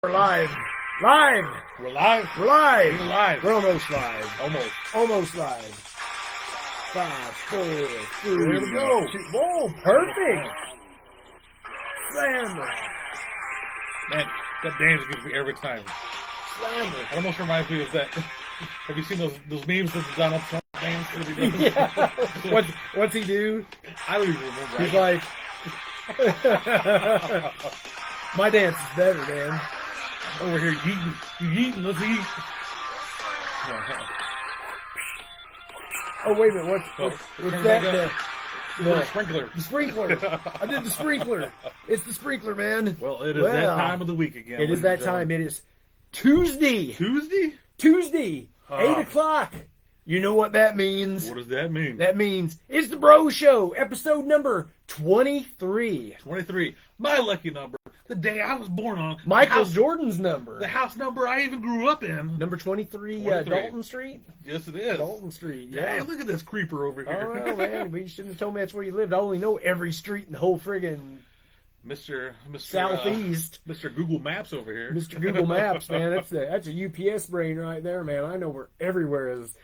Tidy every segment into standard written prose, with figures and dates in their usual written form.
We're live. Live. We're live. We're live. We're live. We're almost live. Almost live. 5, 4, 3. There we go. 2. Whoa, perfect. Slammer. Man, that dance gives me every time. Slammer. It almost reminds me of that. Have you seen those memes of the Donald Trump dance that he does? Yeah. What's he do? I don't even remember. He's like, my dance is better, man. Over here yeeting, let's eat. Oh, wait a minute. What's that? The sprinkler. The sprinkler. I did the sprinkler. It's the sprinkler, man. Well, it is that time of the week again. It is that time. It is Tuesday. Tuesday? 8 o'clock. You know what that means. What does that mean? That means it's the Bro Show, episode number 23. 23. My lucky number. The day I was born on. Michael Jordan's number. The house number I even grew up in. Number 23, 23. Dalton Street? Yes, it is. Dalton Street, yeah. Hey, look at this creeper over here. Oh, man, you shouldn't have told me that's where you lived. I only know every street in the whole friggin' Mr. Southeast. Mr. Google Maps over here. Mr. Google Maps, man. That's a UPS brain right there, man. I know where everywhere is.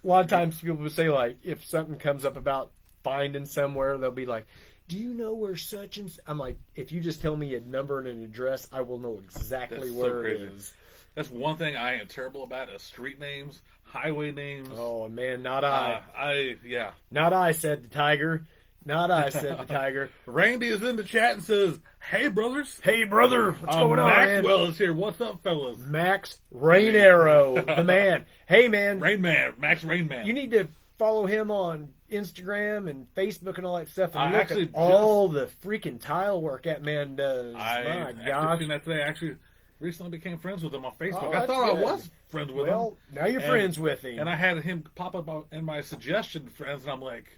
A lot of times people will say, like, if something comes up about finding somewhere, they'll be like, do you know where such and... I'm like, if you just tell me a number and an address, I will know exactly where it is. That's one thing I am terrible about is street names, highway names. Oh, man, not I. Yeah. Not I, said the tiger. Not I, said the tiger. Randy is in the chat and says, hey, brothers. Hey, brother. What's going on, man? Maxwell is here. What's up, fellas? Max Rain Arrow, the man. Hey, man. Rain Man. Max Rain Man. You need to follow him on Instagram and Facebook and all that stuff. And look at all the freaking tile work that man does. My gosh. Seen that today. I actually recently became friends with him on Facebook. Oh, I thought good. I was friends with him. Well, now you're friends with him. And I had him pop up in my suggestion friends, and I'm like,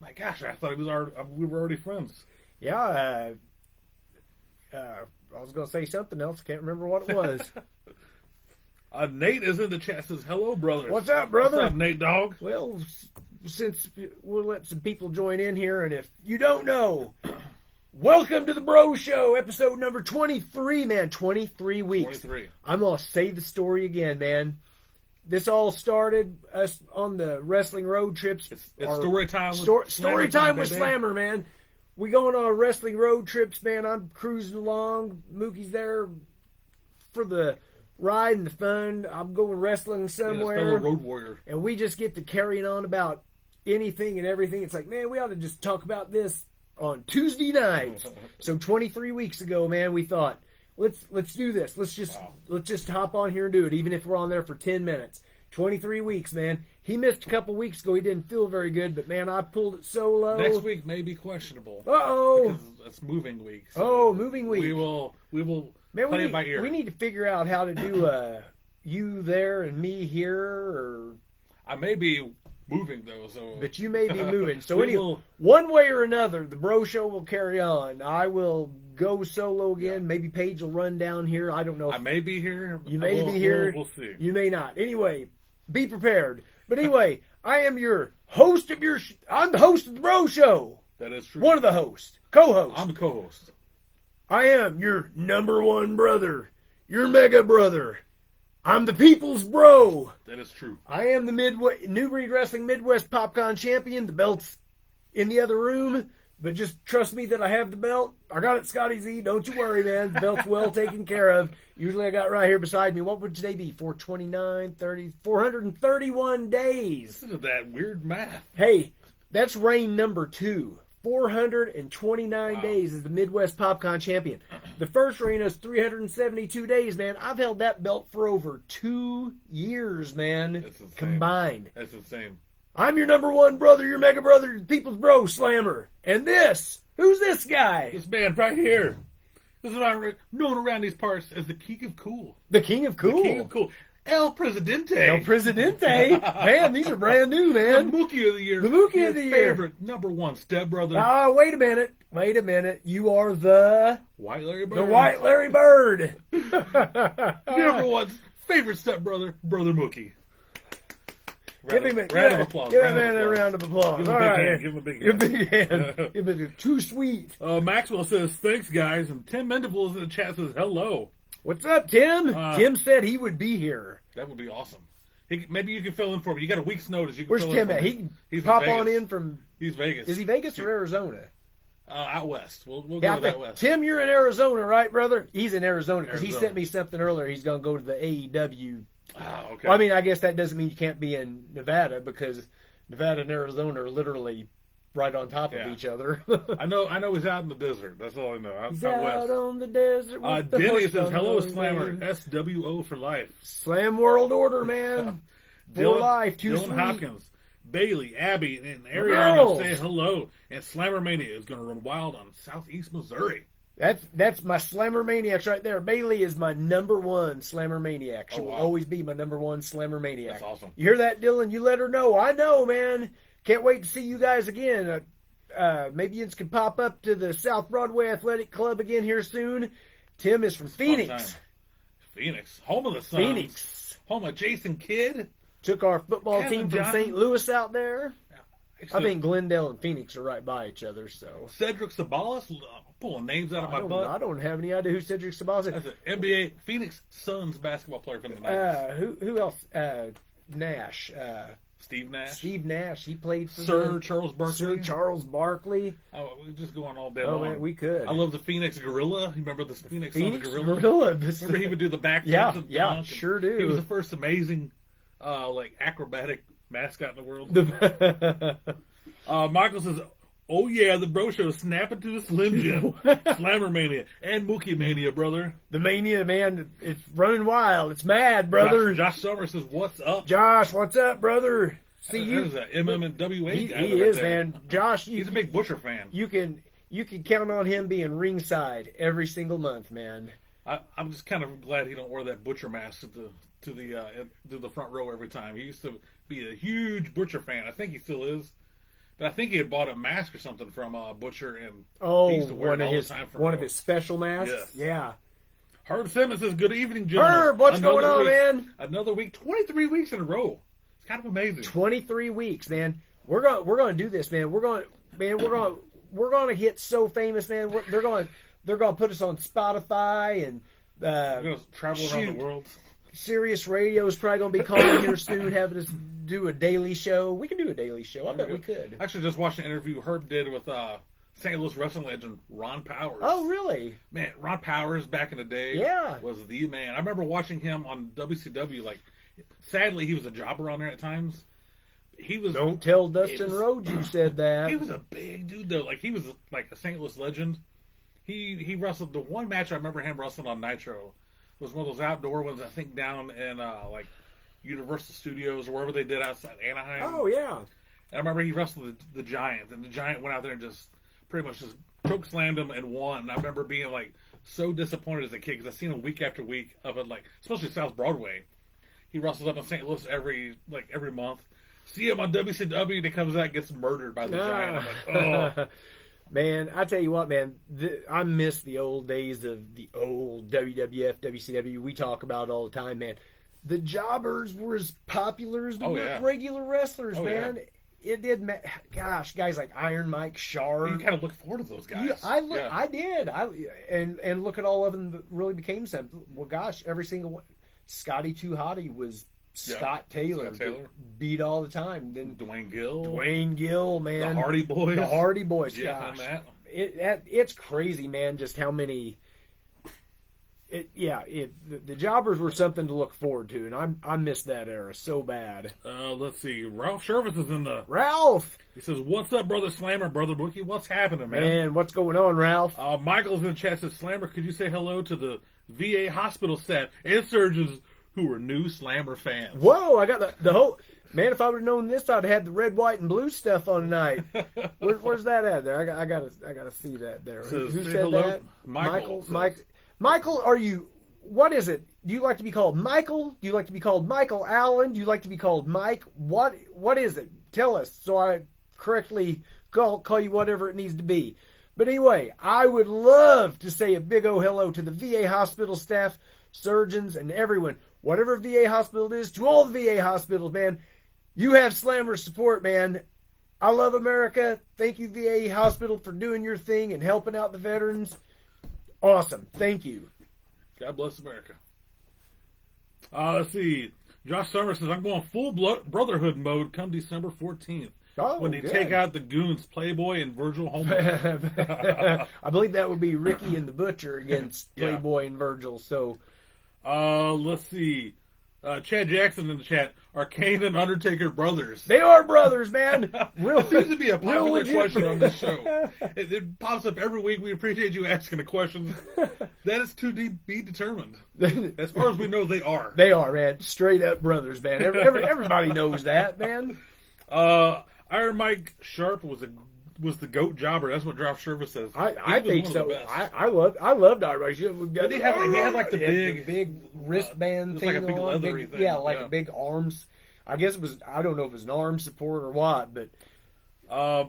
my gosh, I thought we were already friends. Yeah, I was going to say something else. Can't remember what it was. Nate is in the chat, says, hello, brother. What's up, brother? What's up, Nate Dog? Well, since we'll let some people join in here, and if you don't know, welcome to the Bro Show, episode number 23, man. 23 weeks. 23. I'm going to say the story again, man. This all started us on the wrestling road trips. It's story time. Story time with Slammer, man. We going on wrestling road trips, man. I'm cruising along. Mookie's there for the ride and the fun. I'm going wrestling somewhere. Yeah, fellow road warrior. And we just get to carrying on about anything and everything. It's like, man, we ought to just talk about this on Tuesday nights. So 23 weeks ago, man, we thought, let's do this. Let's just hop on here and do it, even if we're on there for 10 minutes. 23 weeks, man. He missed a couple weeks ago. He didn't feel very good, but man, I pulled it solo. Next week may be questionable. Uh-oh. Because it's moving week. So moving week. We will man, play it by ear. We need to figure out how to do you there and me here, or I may be moving though, so but you may be moving. So anyway, one way or another, the Bro Show will carry on. I will go solo again. Yeah. Maybe Paige will run down here. I don't know. I may be here. You may be here. We'll see. You may not. Anyway, be prepared. But anyway, I am your host of I'm the host of the Bro Show. That is true. One of the hosts. Co-host. I'm the co-host. I am your number one brother. Your mega brother. I'm the people's bro. That is true. I am the New Breed Wrestling Midwest PopCon champion. The belt's in the other room, but just trust me that I have the belt. I got it, Scotty Z. Don't you worry, man. The belt's well taken care of. Usually I got it right here beside me. What would today be? 431 days. Listen to that weird math. Hey, that's reign number 2. 429 days as the Midwest PopCon champion. The first reign is 372 days, man. I've held that belt for over 2 years, man. That's insane. Combined. That's insane. I'm your number one brother, your mega brother, people's bro, Slammer. And who's this guy? This man right here. This is what I'm known around these parts as the King of Cool. The King of Cool? The King of Cool. El Presidente. El Presidente. Man, these are brand new, man. The Mookie of the Year. The Mookie of the Year. Favorite number one stepbrother. Oh, wait a minute. Wait a minute. You are the... White Larry Bird. The White Larry Bird. Number one favorite stepbrother, Brother Mookie. Give him a round of applause. All right. Give him a big hand. Give him a big hand. Give him too sweet. Maxwell says, thanks, guys. And Tim Mendeville in the chat says, hello. What's up, Tim? Uh, Tim said he would be here. That would be awesome. Maybe you can fill in for me. You got a week's notice. You can Where's fill Tim in at? for He me. can He's pop Vegas. on in from. He's Vegas. Is he Vegas or Arizona? Out west? We'll Yeah, go I with out think, west. Tim, you're in Arizona, right, brother? He's in Arizona because he Arizona. sent me something earlier. He's going to go to the AEW. Ah, okay. Well, I mean, I guess that doesn't mean you can't be in Nevada because Nevada and Arizona are literally right on top of Yeah. each other. I know he's out in the desert. That's all I know. Out, He's out out west. on the desert. With the Denny horse says, hello, on Slammer. the SWO for life. Slam World Order, man. For life. Too Dylan sweet. Hopkins, Bailey, Abby, and Ariana Girls. say hello. And Slammer Mania is going to run wild on Southeast Missouri. That's my Slammer Maniacs right there. Bailey is my number one Slammer Maniac. She Oh, will wow. always be my number one Slammer Maniac. That's awesome. You hear that, Dylan? You let her know. I know, man. Can't wait to see you guys again. Maybe you can pop up to the South Broadway Athletic Club again here soon. Tim is from Fun Phoenix. time. Phoenix, home of the Suns. Phoenix. Home of Jason Kidd. Took our football Kevin team from Johnson. St. Louis out there. I Actually, think Glendale and Phoenix are right by each other, so. Cedric Sabalas, pulling names out of my butt. I don't have any idea who Cedric Sabalas That's is. an NBA Phoenix Suns basketball player from the 90s. Who else? Nash. Steve Nash. Steve Nash. He played for Sir the- Charles Barkley. Sir Charles Barkley. Oh, we're just going all day Oh long. man, we could. I love the Phoenix Gorilla. You remember the Phoenix Phoenix Suns Gorilla? Gorilla. Remember he would do the back Yeah, flips and yeah, dunk and sure He was do. the first amazing, acrobatic mascot in the world. Michael says, "Oh yeah, the bro show snapping to the Slim Jim, Slammer Mania, and Mookie Mania, brother." The Mania, man, it's running wild. It's mad, brother. Josh Summers says, "What's up?" Josh, what's up, brother? See That you. is a MMWA He guy. right is, there. man. Josh, He's a big Butcher fan. you can count on him being ringside every single month, man. I'm just kind of glad he don't wear that Butcher mask to the front row every time. He used to be a huge Butcher fan. I think he still is. But I think he had bought a mask or something from Butcher, and Oh, he used to wear one it of all his the time for one of real. his special masks. Yes. Yeah. Herb Simmons says, "Good evening, gentlemen." Herb, what's Another going on, week- man? Another week, 23 weeks in a row. It's kind of amazing. 23 weeks, man. We're gonna do this, man. We're gonna get so famous, man. They're gonna put us on Spotify and We're going to travel around shoot. the world. Sirius Radio is probably gonna be calling here soon, having us do a daily show. We can do a daily show. I bet we could. Actually, just watched an interview Herb did with St. Louis wrestling legend Ron Powers. Oh, really? Man, Ron Powers back in the day Yeah. was the man. I remember watching him on WCW. Like, sadly, he was a jobber on there at times. He was. Don't tell Dustin was- Rhodes you said that. He was a big dude though. Like, he was like a St. Louis legend. He wrestled the one match I remember him wrestling on Nitro was one of those outdoor ones. I think down in like Universal Studios or wherever they did outside Anaheim. Oh yeah. And I remember he wrestled the Giant, and the Giant went out there and just pretty much just choke slammed him and won. And I remember being like so disappointed as a kid because I seen him week after week of it, like especially South Broadway. He wrestles up in St. Louis every month. See him on WCW, and he comes out and gets murdered by the Giant. I'm like, oh. Man, I tell you what, man, I miss the old days of the old WWF, WCW. We talk about it all the time, man. The jobbers were as popular as the Oh, yeah. regular wrestlers, Oh, man. It did, gosh, guys like Iron Mike, Sharp. You kind of look forward to those guys. Yeah, I did. And look at all of them that really became something. Well, gosh, every single one. Scotty Too Hottie was Scott Taylor. Scott Taylor. Beat all the time. Then Dwayne Gill, Dwayne Gill, man. the Hardy Boys, The Hardy Boys, Jeff gosh. and Matt. It's crazy, man, just how many. The jobbers were something to look forward to, and I miss that era so bad. Let's see. Ralph Shervis is in the. Ralph, He says, "What's up, brother Slammer, brother Bookie? What's happening, man?" man, what's going on, Ralph? Michael's in the chat says, "Slammer, could you say hello to the VA hospital staff and surgeons who are new Slammer fans?" Whoa, I got the whole. Man, if I would have known this, I'd have had the red, white, and blue stuff on tonight. Where's that at there? I gotta see that there. Says, Who say said hello. that? Michael says- Michael, are you? What is it? Do you like to be called Michael? Do you like to be called Michael Allen? Do you like to be called Mike? What is it? Tell us so I correctly call you whatever it needs to be. But anyway, I would love to say a big hello to the VA hospital staff, surgeons, and everyone. Whatever VA hospital it is, to all the VA hospitals, man. You have Slammer support, man. I love America. Thank you, VA hospital, for doing your thing and helping out the veterans. Awesome. Thank you. God bless America. Let's see. Josh Summers says, I'm going full brotherhood mode come December 14th. Oh, when they good. take out the goons, Playboy and Virgil Homewood. I believe that would be Ricky and the Butcher against Yeah. Playboy and Virgil. So Let's see. Chad Jackson in the chat. Are Kane and Undertaker brothers? they are brothers, man. Real It seems to be a real popular legit. question on this show. It pops up every week. We appreciate you asking the question. That is to be determined. As far as we know, they are. They are, man. Straight up brothers, man. Everybody knows that, man. Iron Mike Sharp was the GOAT jobber. That's what Draft Service says. I He was think one so. of the best. I loved Iron. Did he had like the big wristband it's thing like a big on, leathery thing, yeah, like yeah. a big arms. I guess it was. I don't know if it was an arm support or what, but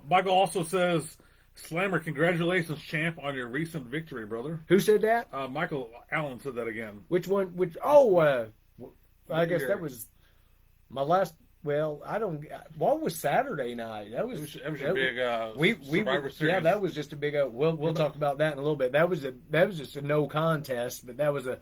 Michael also says, Slammer, congratulations, champ, on your recent victory, brother. who said that? Michael Allen said that again. Which one? I guess Here. that was my last. Well, I don't. What was Saturday night? That was That was your big Survivor Series. yeah, that was just a big. We'll talk about that in a little bit. That was just a no contest, but that was a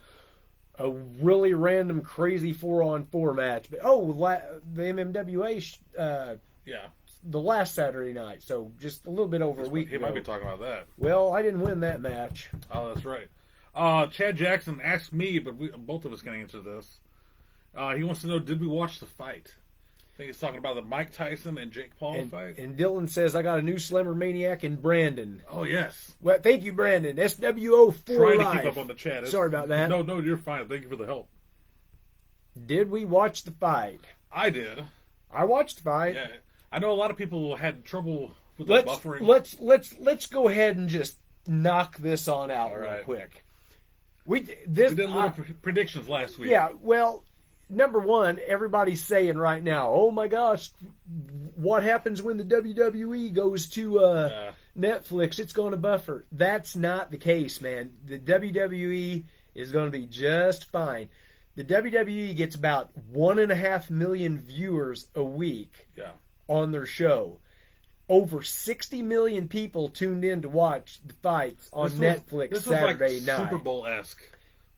really random, crazy 4-on-4 match. But the MMWA Yeah. the last Saturday night, so just a little bit over a week He ago. might be talking about that. Well, I didn't win that match. Oh, that's right. Chad Jackson asked me, but both of us can answer this. He wants to know, did we watch the fight? I think he's talking about the Mike Tyson and Jake Paul fight. And Dylan says, I got a new Slimmer Maniac in Brandon. Oh, yes. Well, thank you, Brandon. SWO 4 Trying to Life. keep up on the chat. Sorry about that. No, you're fine. Thank you for the help. Did we watch the fight? I did. I watched the fight. Yeah. I know a lot of people had trouble with the buffering. Let's go ahead and just knock this on out All real right. quick. We did little predictions last week. Yeah, well, number one, everybody's saying right now, oh my gosh, what happens when the WWE goes to Netflix? It's going to buffer. That's not the case, man. The WWE is going to be just fine. The WWE gets about 1.5 million viewers a week Yeah. on their show. Over 60 million people tuned in to watch the fights on Netflix this Saturday was like night. Super Bowl-esque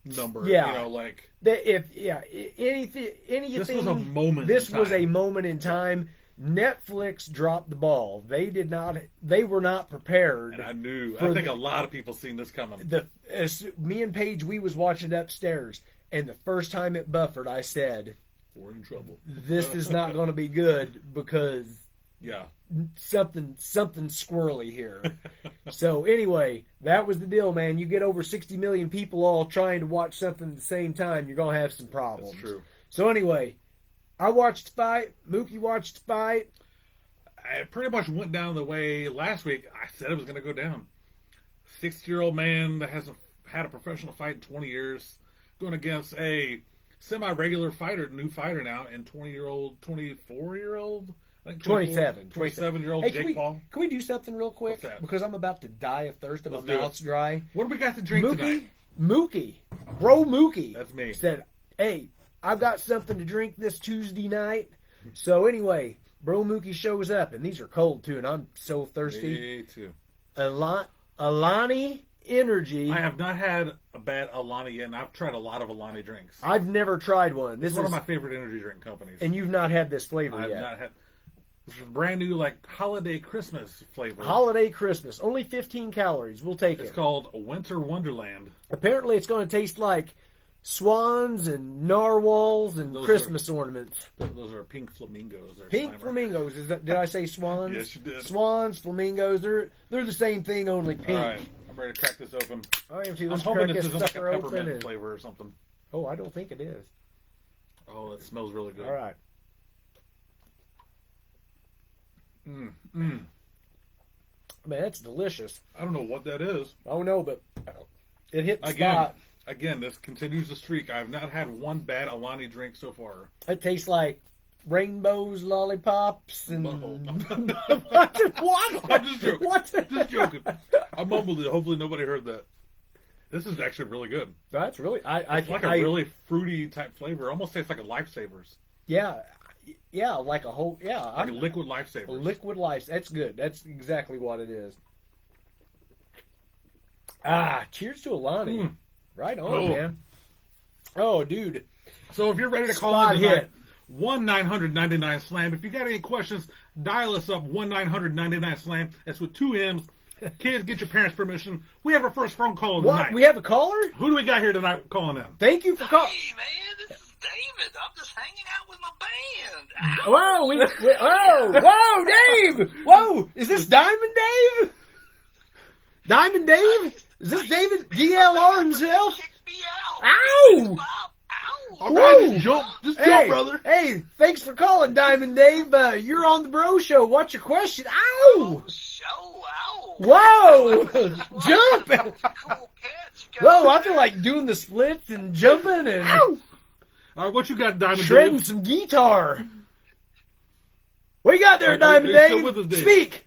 number. Yeah. You know, like Anything. this was a moment. This in was time. a moment in time. Netflix dropped the ball. They were not prepared. And I knew. for I think the- a lot of people seen this coming. Me and Paige, we was watching it upstairs, and the first time it buffered, I said, We're in trouble. "This is not going to be good because Yeah. something squirrely here." So anyway, that was the deal, man. You get over 60 million people all trying to watch something at the same time, you're gonna have some problems. That's true. So anyway, I watched the fight. Mookie watched the fight. I pretty much went down the way last week I said it was going to go down. 60-year-old man that hasn't had a professional fight in 20 years going against a semi-regular fighter, new fighter now, and 24-year-old, I think 27. 27-year-old Hey, Jake Paul. can we do something real quick? What's that? Because I'm about to die of thirst and my Let's do it. mouth's dry. What do we got to drink tonight? Mookie, Bro Mookie. That's me. Said, hey, I've got something to drink this Tuesday night. So anyway, Bro Mookie shows up, and these are cold too, and I'm so thirsty. Me too. Alani Energy. I have not had a bad Alani yet, and I've tried a lot of Alani drinks. I've never tried one. This It's one is of my favorite energy drink companies. and you've not had this flavor I've yet. not had. This is brand new, like holiday Christmas flavor. Holiday Christmas, only 15 calories. We'll take It's it. called Winter Wonderland. Apparently, it's going to taste like swans and narwhals and Those Christmas ornaments. Those are pink flamingos. They're Pink Slimer. flamingos. Did I say swans? Yes, you did. Swans, flamingos. They're the same thing, only pink. All right, I'm ready to crack this open. All right, I'm let's hoping crack this this isn't like a sucker open. peppermint And, flavor or something. oh, I don't think it is. Oh, it smells really good. All right. Man, that's delicious. I don't know what that is. Oh no, but it hit the Again, spot. this continues the streak. I've not had one bad Alani drink so far. It tastes like rainbows, lollipops, and Butthole. what? I'm just joking. What? Just joking. I mumbled it. Hopefully nobody heard that. This is actually really good. That's really It's like a really fruity type flavor. Almost tastes like a Lifesavers. yeah, like a whole Like a liquid Lifesavers. liquid life. That's good. That's exactly what it is. Ah, cheers to Alani. Right on, Oh. man. Oh, dude. So if you're ready to call Spot in tonight, hit. 1-900-99-SLAM. If you got any questions, dial us up, 1-900-99-SLAM. That's with 2 M's. Kids, get your parents' permission. We have our first phone call of the What? night. We have a caller? Who do we got here tonight calling in? Thank you for calling. Hey, man, this is David. I'm just hanging out with my band. Ow. Whoa, whoa, Dave! Whoa, is this Diamond Dave? Diamond Dave? Is this David DLR himself? Kick me out. Ow! Ow. All right, Whoa. just jump, Hey, brother. hey, thanks for calling, Diamond Dave. You're on the Bro Show. What's your question? Ow! Show. Ow. Whoa! Jump! Cool catch. Whoa, I feel like doing the splits and jumping and All right, what you got, Diamond shredding Dave? some guitar. What you got there, Hey, Diamond hey, still Dave? with us, Dave. Speak.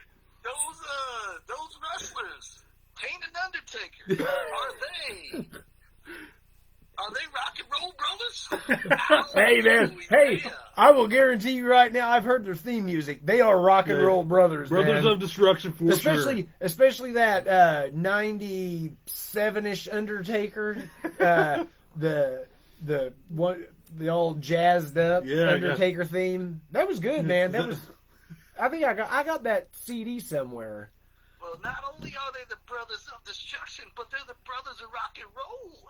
Those wrestlers, Kane and Undertaker, are they rock and roll brothers? Ow. Hey, man. Hey, Yeah. I will guarantee you right now, I've heard their theme music. They are rock and Yeah. roll brothers, Brothers man. of Destruction, for sure. Especially that 97-ish Undertaker, the one, the all jazzed up Yeah, Undertaker theme. That was good, man. That Is was. I think I got that CD somewhere. Well, not only are they the brothers of destruction, but they're the brothers of rock and roll.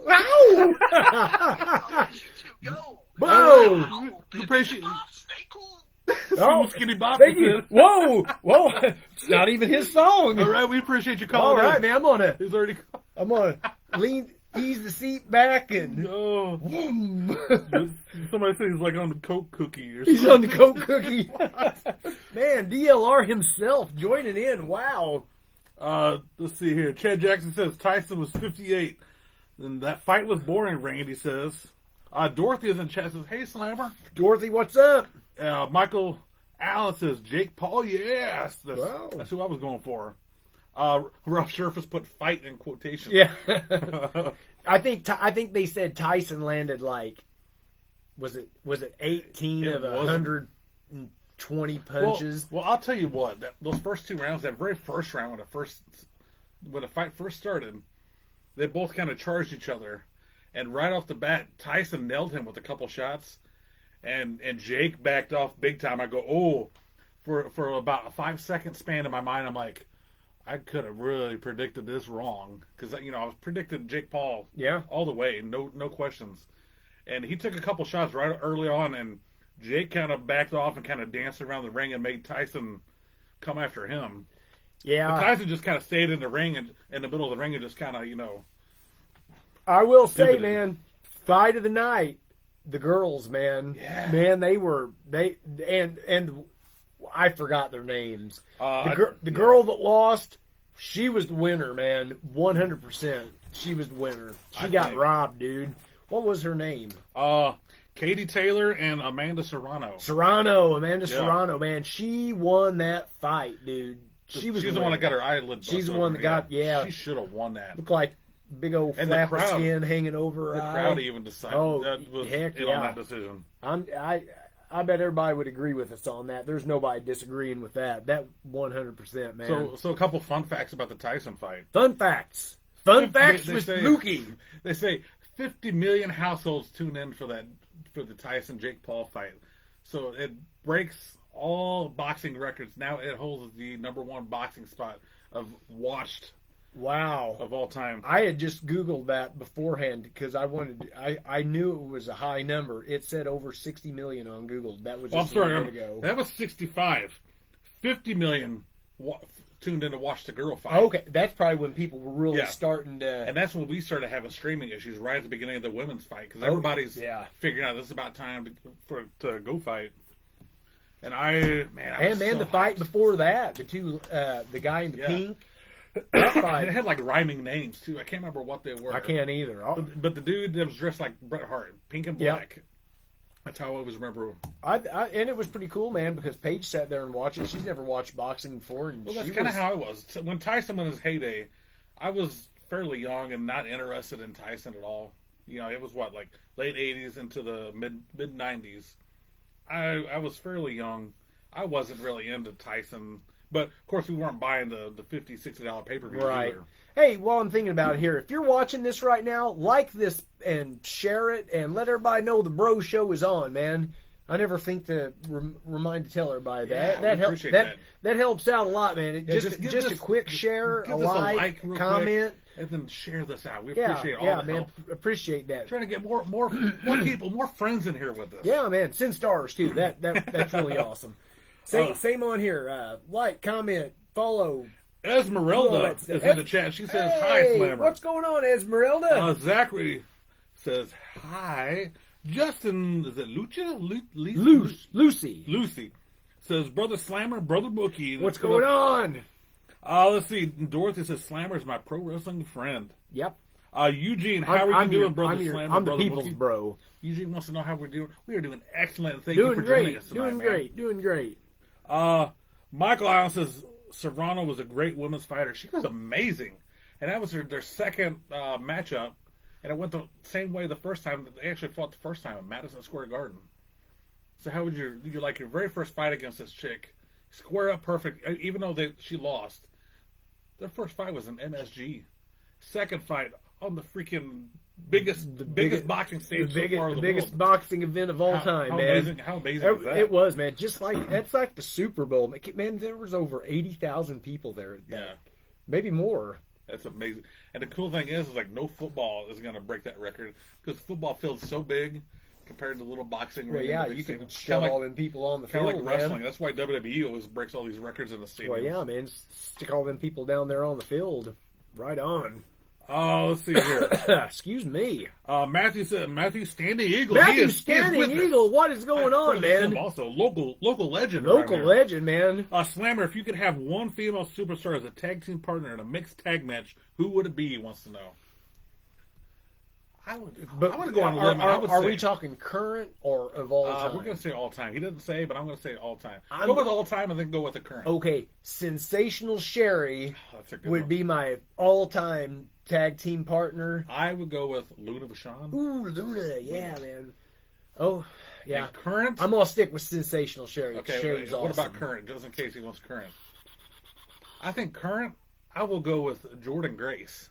Ow! I'll let you two go. Whoa! Ow, We appreciate- Pops, stay cool. Oh, Skinny Bob. thank you. Whoa, whoa! It's not even his song. All right, we appreciate you All calling right, in. man. He's already. I'm gonna ease the seat back and. Oh, somebody said he's like on the Coke cookie or something. He's on the Coke cookie. Man, DLR himself joining in. Wow. Let's see here. Chad Jackson says Tyson was 58. And that fight was boring, Randy says. Dorothy is in chat, says, hey, Slammer. Dorothy, what's up? Michael Allen says, Jake Paul, yes. Wow. That's who I was going for. Rough Surface put fight in quotation. Yeah. I think they said Tyson landed like, was it 18 It of wasn't. 120 punches? Well, I'll tell you what. Those first 2 rounds, that very first round when the fight first started, they both kind of charged each other, and right off the bat, Tyson nailed him with a couple shots, and Jake backed off big time. I go, oh, for about a 5-second span in my mind, I'm like, I could have really predicted this wrong because I was predicting Jake Paul Yeah. all the way, no questions, and he took a couple shots right early on, and Jake kind of backed off and kind of danced around the ring and made Tyson come after him. Yeah. But Tyson just kind of stayed in the ring and in the middle of the ring and just kind of, I will say, Pivoted. man, fight of the night, the girls, man. Yeah. Man, and I forgot their names. The girl that lost, she was the winner, man. 100%. She was the winner. She I got think. robbed, dude. What was her name? Katie Taylor and Amanda Serrano. Amanda Yeah. Serrano, man. She won that fight, dude. She's She's the one that got her eyelid. She's bust the one open, that got- yeah. She should have won that. Looked like big old And the flap of crowd- skin hanging over her The eye. crowd even decided that was heck in yeah. on that decision. I bet everybody would agree with us on that. There's nobody disagreeing with that. That 100%, man. So a couple fun facts about the Tyson fight. Fun facts. Fun facts They with say- Mookie. They say 50 million households tune in for the Tyson Jake Paul fight. So it breaks all boxing records. Now it holds the #1 boxing spot of watched Wow. of all time. I had just Googled that beforehand because I knew it was a high number. It said over 60 million on Google. That was Well, I'm just a minute sorry, ago. that was 65. 50 million tuned in to watch the girl fight. Okay, that's probably when people were really Yeah. starting to. And that's when we started having streaming issues right at the beginning of the women's fight because Oh, everybody's yeah. figuring out this is about time to go fight. And I was And man, so the fight hyped. before that, the guy in the Yeah. pink. That And fight, it had like rhyming names too. I can't remember what they were. I can't either. But the dude that was dressed like Bret Hart, pink and Yeah. black. That's how I always remember. And it was pretty cool, man, because Paige sat there and watched it. She's never watched boxing before, and Well, that's she kind of was. how I was. So when Tyson was in his heyday, I was fairly young and not interested in Tyson at all. It was like late 80s into the mid 90s. I was fairly young. I wasn't really into Tyson. But of course, we weren't buying the $50, $60 pay-per-view Right. either. Hey, while I'm thinking about it here, if you're watching this right now, like this and share it and let everybody know the Bro Show is on, man. I never think to remind to tell everybody that. Yeah, that we helps. appreciate That helps out a lot, man. It Yeah, just give a this- quick share, give a us like, real comment. quick, and then share this out. We Yeah, appreciate all yeah, the man. help. Appreciate that. Trying to get more people, more friends in here with us. Yeah, man. Send stars too. That's really awesome. Same on here. Like, comment, follow. Esmeralda Oh, that's- is in the chat. She says, "Hi, Hey, Slammer." what's going on, Esmeralda? Zachary says, "Hi." Justin, is it Lucia? Lucy. Lucy says, "Brother Slammer, Brother Bookie." What's going on? Let's see. Dorothy says, "Slammer is my pro wrestling friend." Yep. Eugene, how are you doing, Brother Slammer? I'm the Brother people's Bookie? bro. Eugene wants to know how we're doing. We are doing excellent. Thank you Doing for joining great. us tonight, Doing man. great. Doing great. Michael Allen says Serrano was a great women's fighter. She was amazing, and that was their second matchup, and it went the same way the first time. They actually fought the first time at Madison Square Garden. So how would you like your very first fight against this chick? Square up perfect, even though she lost. Their first fight was in MSG. Second fight on the freaking biggest boxing stage so far in The the biggest world. boxing event of all time, how man. Amazing, how amazing was that? It was, man. Just like that's like the Super Bowl, man. There was over 80,000 people there. Yeah. Maybe more. That's amazing. And the cool thing is like no football is going to break that record because football field's so big compared to little boxing. Well, ring yeah, in the you big can stadium. shove all them people on the Kind field, of like wrestling. man. That's why WWE always breaks all these records in the stadium. Well, yeah, man. Stick all them people down there on the field. Right on. Oh, let's see here. Excuse me. Matthew said Matthew Standing Eagle. Matthew he is Standing with us. Eagle, what is going on, Him man? Also, local legend. Local around here. legend, man. Slammer, if you could have one female superstar as a tag team partner in a mixed tag match, who would it be? He wants to know. I want to go on a limb. I would Are say, we talking current or of all time? we're going to say all time. He doesn't say, but I'm going to say all time. I'm- Go with all time and then go with the current. Okay, Sensational Sherry That's a good would one. be my all-time tag team partner. I would go with Luna Vachon. Ooh, Luna, yeah, man. Oh, yeah. And current? I'm gonna stick with Sensational Sherry. Okay, Sherry's what awesome. about current? Just in case he wants current. I think current, I will go with Jordan Grace.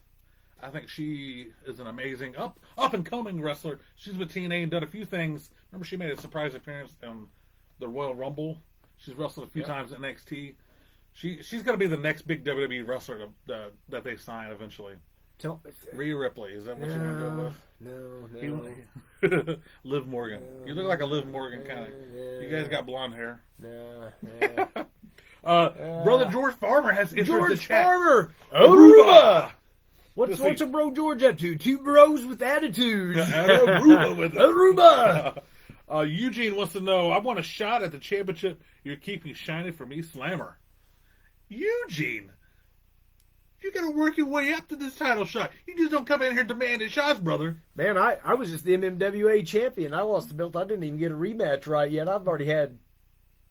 I think she is an amazing up and coming wrestler. She's with TNA and done a few things. Remember, she made a surprise appearance in the Royal Rumble. She's wrestled a few times in NXT. She's going to be the next big WWE wrestler that they sign eventually. Rhea Ripley, is that what you want to go with? No. Liv Morgan. You look like a Liv Morgan kind of. You guys got blonde hair. No. Brother George Farmer has entered the George chat. Farmer! Aruba! What's a bro George up to? Two bros with attitudes. Aruba with it. Aruba! Eugene wants to know, I want a shot at the championship. You're keeping shiny for me, Slammer. Eugene, you got to work your way up to this title shot. You just don't come in here demanding shots, brother. Man, I was just the MMWA champion. I lost the belt. I didn't even get a rematch right yet. I've already had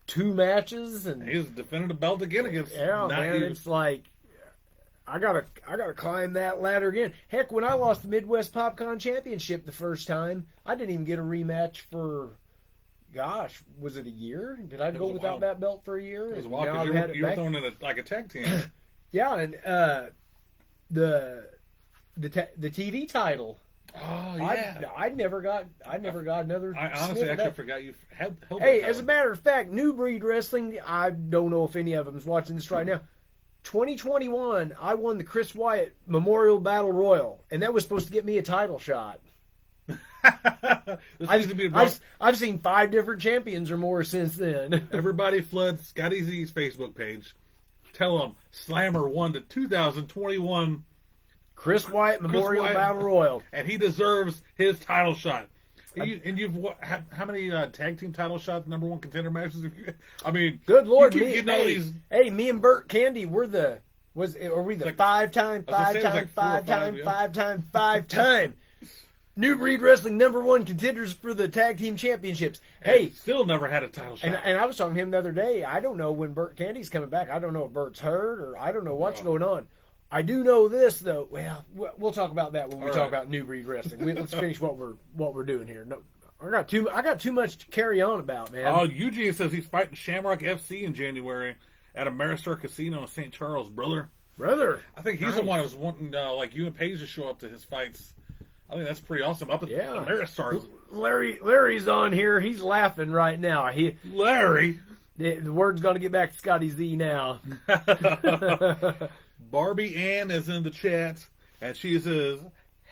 2 matches, and He's defending the belt again against. yeah, man, it's like I gotta climb that ladder again. Heck, when I lost the Midwest PopCon Championship the first time, I didn't even get a rematch for, gosh, was it a year? Did I go was a without while. that belt for a year? It was And wild now 'cause I've had it you were back. thrown in like a tag team. Yeah, and the TV title. Oh yeah. I never got another. I honestly sniff at actually that. forgot you held Hey, that as a one. matter of fact, New Breed Wrestling, I don't know if any of them's watching this right now. 2021, I won the Chris Wyatt Memorial Battle Royal, and that was supposed to get me a title shot. This needs to be I've seen 5 different champions or more since then. Everybody flood Scotty Z's Facebook page. Tell them Slammer won the 2021, Chris Wyatt Memorial Wyatt. Battle Royal. and he deserves his title shot. And you've how many tag team title shots, number 1 contender matches? I mean, Good Lord, you keep me, getting all hey, these. hey, me and Bert Candy, are we the Like- 5-time, I was gonna say it was like 4 or 5-time, 5, 5-time New Breed Wrestling #1 contenders for the tag team championships. Hey, Still never had a title shot. and I was talking to him the other day. I don't know when Bert Candy's coming back. I don't know if Bert's hurt or I don't know what's going on. I do know this though. Well, we'll talk about that when we All talk right. about New Breed Wrestling. Let's finish what we're doing here. No, I got too much to carry on about, man. Eugene says he's fighting Shamrock FC in January, at Ameristar Casino in St. Charles, brother. Brother. I think he's Nice. the one who was wanting like you and Paige to show up to his fights. I think that's pretty awesome. Up at Yeah. Ameristar. Larry's on here. He's laughing right now. Larry. The word's going to get back to Scotty Z now. Barbie Ann is in the chat, and she says,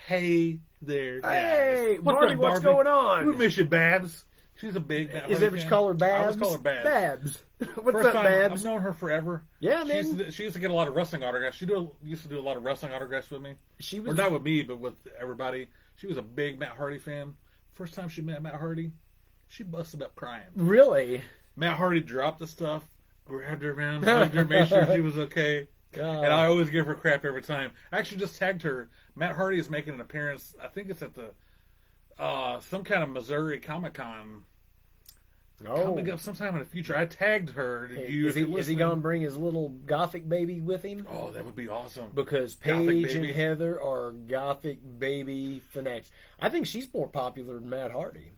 "Hey there, guys. Hey, What's Barbie, up, what's Barbie? going on? We miss you, Babs." She's a big. Is that what you call her, Babs? I always call her Babs. Babs. What's First up, time, Babs? I've known her forever. Yeah, She used, man. to, she used to get a lot of wrestling autographs. She used to do a lot of wrestling autographs with me. She Or was not with me, but with everybody. She was a big Matt Hardy fan. First time she met Matt Hardy, she busted up crying. really. Matt Hardy dropped the stuff, grabbed her around, hugged her, made sure she was okay. And I always give her crap every time. I actually just tagged her. Matt Hardy is making an appearance. I think it's at the some kind of Missouri Comic-Con coming up sometime in the future. I tagged her. To you, Is if you're he listening. going to bring his little gothic baby with him? Oh, that would be awesome. Because Gothic Paige and baby. Heather are gothic baby fanatics. I think she's more popular than Matt Hardy.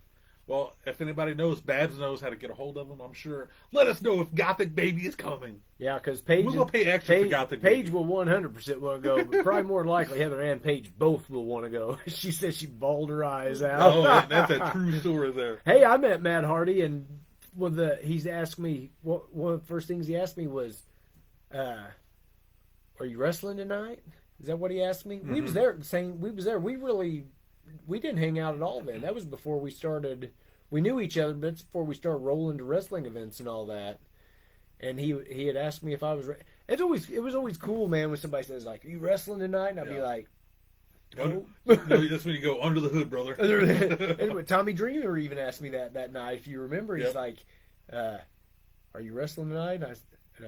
Well, if anybody knows, Babs knows how to get a hold of him, I'm sure. Let us know if Gothic Baby is coming. Yeah, because Paige, We'll go pay extra for Gothic Paige Baby. will 100% want to go, but probably more than likely Heather and Paige both will want to go. She said she bawled her eyes out. Oh, that's a true story there. Hey, I met Matt Hardy, and he's asked me, one of the first things he asked me was, are you wrestling tonight? Is that what he asked me? We was there saying we was there. We didn't hang out at all then. That was before we started. We knew each other, but it's before we started rolling to wrestling events and all that. And he had asked me if I was. It was always cool, man, when somebody says like, "Are you wrestling tonight?" And I'd be Yeah. like, No, "No." that's when you go under the hood, brother. And Tommy Dreamer even asked me that night. If you remember, he's Yep. like, "Are you wrestling tonight?" And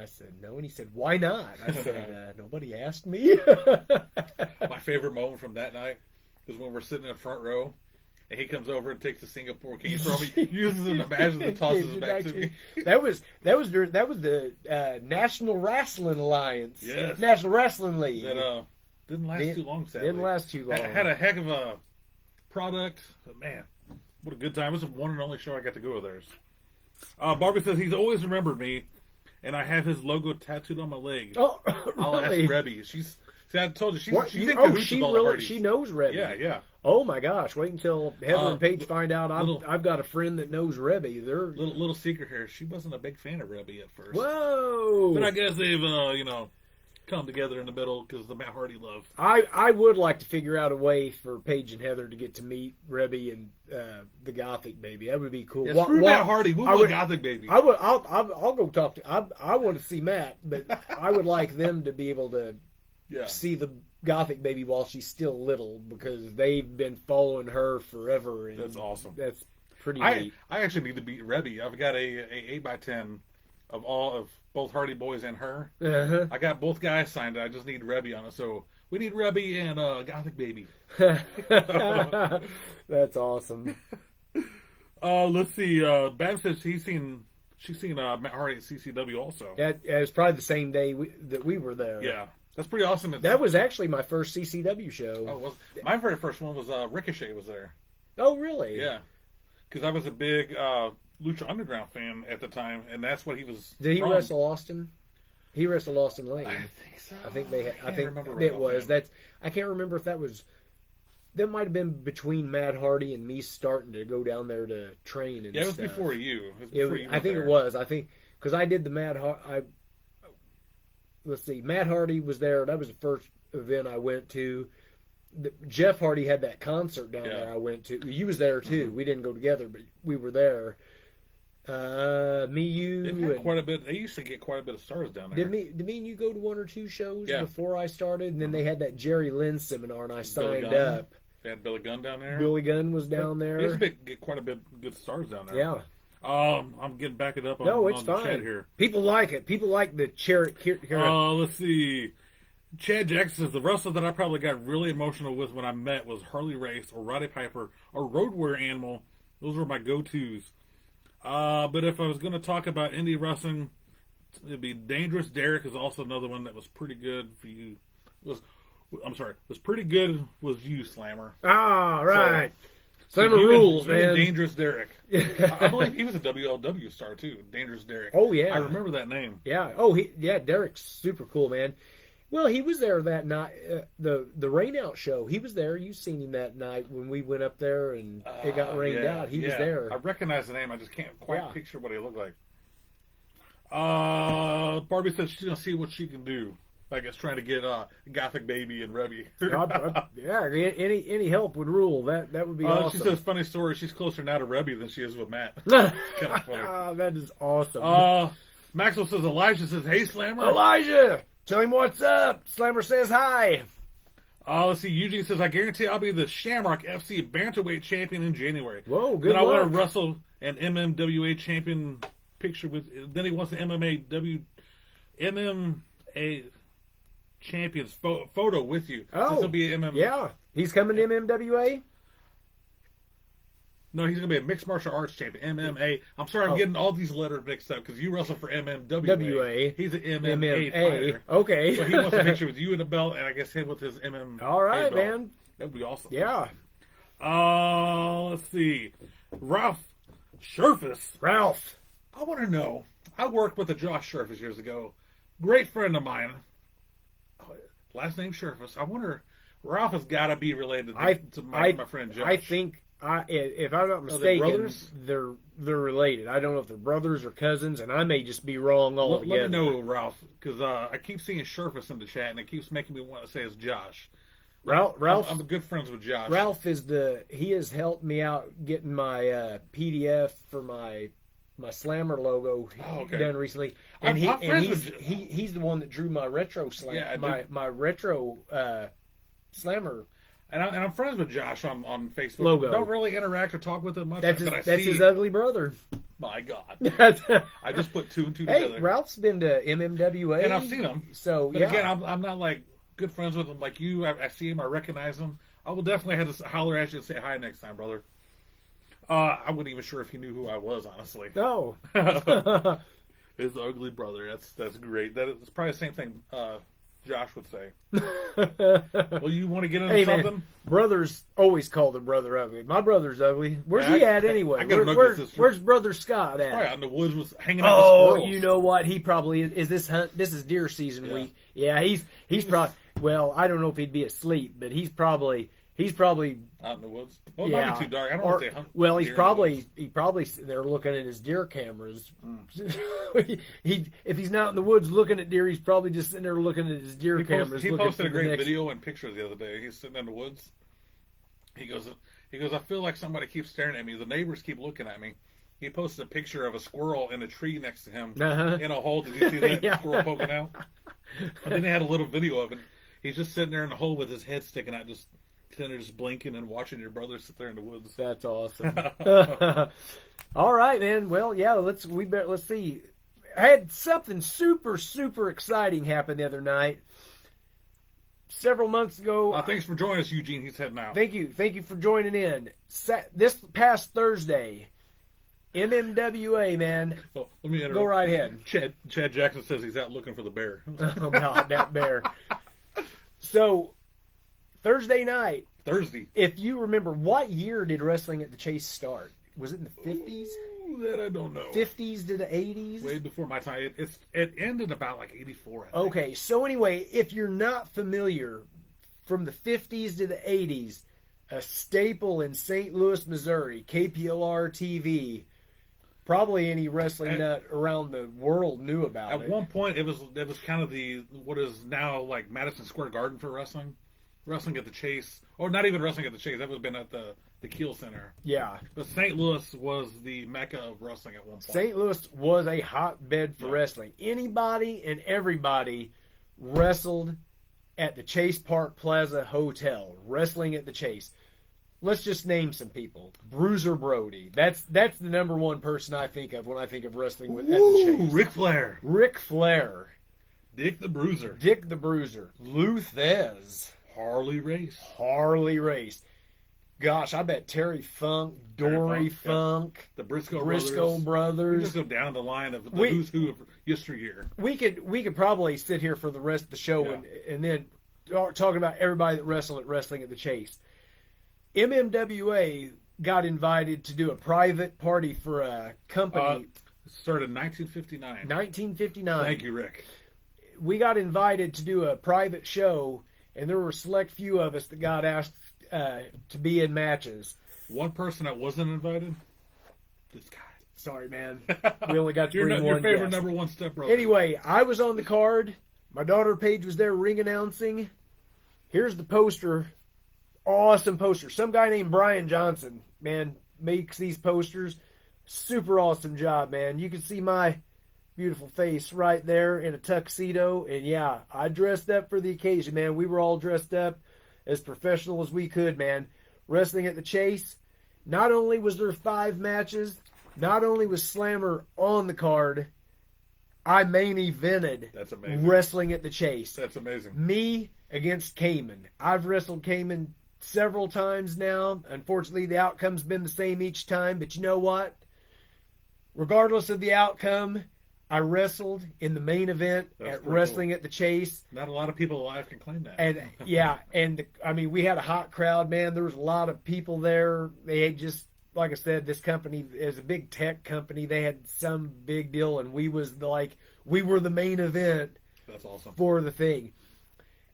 I said no, and he said, "Why not?" I said, "Nobody asked me." My favorite moment from that night was when we're sitting in the front row, and he comes over and takes the Singapore King from me, uses an imagine and tosses it back to me. That was the National Wrestling Alliance. Yes. National Wrestling League. That didn't last too long, sadly. Didn't last too long. Had a heck of a product, but man, what a good time. It was the one and only show I got to go with theirs. Barbie says he's always remembered me, and I have his logo tattooed on my leg. Oh, I'll really? ask Rebby. I told you, she's What? in Oh, cahoots she with all the really? Hardys. She knows Rebby. Yeah. Oh my gosh! Wait until Heather and Paige find out little- I've got a friend that knows Rebby. They're Little secret here. She wasn't a big fan of Rebby at first. whoa. But I guess they've, come together in the middle because the Matt Hardy love. I would like to figure out a way for Paige and Heather to get to meet Rebby and the Gothic Baby. That would be cool. Yeah, screw Matt Hardy. We'll I go would- Gothic Baby. I'll go talk to. I want to see Matt, but I would like them to be able to Yeah. see the Gothic Baby while she's still little because they've been following her forever. And That's awesome. That's pretty I neat. actually need to beat Rebby. I've got a 8x10 of both Hardy Boys and her. Uh-huh. I got both guys signed. I just need Rebby on it. So we need Rebby and Gothic Baby. That's awesome. Let's see. Bab says she's seen Matt Hardy at CCW also. It was probably the same day that we were there. Yeah, that's pretty awesome. That was actually my first CCW show. Oh, my very first one was Ricochet was there. Oh, really? Yeah, because I was a big Lucha Underground fan at the time, and that's what he was. Did he from. wrestle Austin? He wrestled Austin Lane. I think so. I think they. I can't think remember it right was. offhand. That's. I can't remember if that was. That might have been between Matt Hardy and me starting to go down there to train and Yeah, it was stuff. before you. It was It before was- you I went think there. it was. I think because I did the Matt. Let's see. Matt Hardy was there. That was the first event I went to. Jeff Hardy had that concert down Yeah. there. I went to. You was there too. We didn't go together, but we were there. Me, you, They've had and quite a bit. They used to get quite a bit of stars down there. did me and you go to one or two shows Yeah. before I started, and then they had that Jerry Lynn seminar, and I Billy signed Gunn. up. They had Billy Gunn down there. Billy Gunn was down They there. used to get quite a bit good stars down there. Yeah. I'm getting back it up on, No, it's on the chat fine. here. People like it. People like the chariot. Here, Let's see. Chad Jackson says the wrestler that I probably got really emotional with when I met was Harley Race or Roddy Piper or Road Warrior Animal. Those were my go-tos. But if I was going to talk about indie wrestling, it'd be Dangerous Derek is also another one that was pretty good for you. Was pretty good was you, Slammer. Ah, right. Slammer You rules, and man. Dangerous Derek. I believe he was a WLW star too. Dangerous Derek. Oh, yeah. I remember that name. Yeah. Oh, Derek's super cool, man. Well, he was there that night, the Rain Out show. He was there. You've seen him that night when we went up there and it got rained out. He was there. I recognize the name. I just can't quite Yeah. picture what he looked like. Barbie said she's gonna see what she can do. I guess trying to get Gothic Baby and Revy. Yeah, any help would rule. That would be awesome. She says, funny story. She's closer now to Revy than she is with Matt. Kind of funny. That is awesome. Maxwell says Elijah says, "Hey Slammer." Elijah, tell him what's up. Slammer says hi. Let's see. Eugene says, "I guarantee I'll be the Shamrock FC bantamweight champion in January. Whoa, good Then I want luck. to wrestle an MMWA champion picture with. Then he wants the MMA champions photo with you. Oh, This will be MMA. Yeah, he's coming to MMWA. No, he's going to be a mixed martial arts champion. MMA. I'm sorry, I'm getting all these letters mixed up because you wrestle for MMWA. WA. He's an MMA fighter. Okay. So he wants a picture with you in a belt, and I guess him with his MMA. All right, belt. man. That would be awesome. Yeah. Let's see. Ralph Scherfus. Ralph. I want to know. I worked with a Josh Scherfus years ago. Great friend of mine. Last name Scherfus. I wonder. Ralph has got to be related to my friend Josh. I think, if I'm not mistaken, brothers? they're related. I don't know if they're brothers or cousins, and I may just be wrong altogether. Let me know, Ralph, because I keep seeing Scherfus in the chat, and it keeps making me want to say it's Josh. Ralph. I'm good friends with Josh. Ralph he has helped me out getting my PDF for my Slammer logo done recently, and he's the one that drew my retro slam, my retro Slammer. And I'm friends with Josh on Facebook. Logo. Don't really interact or talk with him much. That's his ugly brother. My God. I just put two and two Hey, together. Ralph's been to MMWA, And I've seen him. So But yeah, again, I'm not like good friends with him like you. I see him, I recognize him. I will definitely have to holler at you and say hi next time, brother. I wasn't even sure if he knew who I was, honestly. no. His ugly brother. That's great. That's probably the same thing Josh would say. Well, you want to get into something? Man, brothers always call their brother ugly. My brother's ugly. Where's he at anyway? I got an ugly sister. Where's brother Scott at? Probably out in the woods was hanging out with squirrels. You know what? He probably is this hunt. This is deer season week. Yeah, he's probably. Well, I don't know if he'd be asleep, but he's probably out in the woods. Well, it might be too dark. I don't want to say hunt. Well, he's deer probably they're looking at his deer cameras. If he's not in the woods looking at deer, he's probably just sitting there looking at his deer cameras. He looking posted a for the great next- video and picture the other day. He's sitting in the woods. He goes, I feel like somebody keeps staring at me. The neighbors keep looking at me. He posted a picture of a squirrel in a tree next to him in a hole. Did you see that Yeah. squirrel poking out? And then they had a little video of it. He's just sitting there in the hole with his head sticking out, just sitting there just blinking and watching your brother sit there in the woods. That's awesome. All right, man. Well, yeah. Let's see. I had something super, super exciting happen the other night. Several months ago. Thanks for joining us, Eugene. He's heading out. Thank you for joining in. This past Thursday, MMWA, man. Well, let me interrupt. Go right ahead. Chad Jackson says he's out looking for the bear. Oh God, that bear. So Thursday night, Thursday. if you remember, what year did Wrestling at the Chase start? Was it in the 50s? Ooh, that I don't know. 50s to the 80s? Way before my time. It ended about like 84. I think. Okay, so anyway, if you're not familiar, from the 50s to the 80s, a staple in St. Louis, Missouri, KPLR TV, probably any wrestling nut around the world knew about it. At one point, it was kind of what is now like Madison Square Garden for wrestling. Wrestling at the Chase, or not even Wrestling at the Chase. That would have been at the Kiel Center. Yeah. But St. Louis was the mecca of wrestling at one point. St. Louis was a hotbed for wrestling. Anybody and everybody wrestled at the Chase Park Plaza Hotel. Wrestling at the Chase. Let's just name some people. Bruiser Brody. That's the number one person I think of when I think of wrestling at the Chase. Ric Flair. Ric Flair. Dick the Bruiser. Dick the Bruiser. Lou Thez. Harley Race. Harley Race. Gosh, I bet Terry Funk, Dory Funk, the Briscoe brothers. We just go down the line of the who's who of yesteryear. We could probably sit here for the rest of the show and then talking about everybody that wrestled at Wrestling at the Chase. MMWA got invited to do a private party for a company. Started in 1959. 1959. Thank you, Rick. We got invited to do a private show, and there were a select few of us that got asked to be in matches. One person that wasn't invited, this guy. Sorry, man. We only got to Your bring one favorite guest. number one stepbrother. Anyway, I was on the card. My daughter Paige was there ring announcing. Here's the poster. Awesome poster. Some guy named Brian Johnson, man, makes these posters. Super awesome job, man. You can see my beautiful face right there in a tuxedo. And yeah, I dressed up for the occasion, man. We were all dressed up as professional as we could, man. Wrestling at the Chase. Not only was there 5 matches, not only was Slammer on the card, I main evented That's amazing. Wrestling at the Chase. That's amazing. Me against Cayman. I've wrestled Cayman several times now. Unfortunately, the outcome's been the same each time, but you know what? Regardless of the outcome, I wrestled in the main event That's at pretty Wrestling at the Chase. Not a lot of people alive can claim that. And yeah, and I mean, we had a hot crowd, man. There was a lot of people there. They had just, like I said, this company is a big tech company. They had some big deal, and we were the main event That's awesome. for the thing.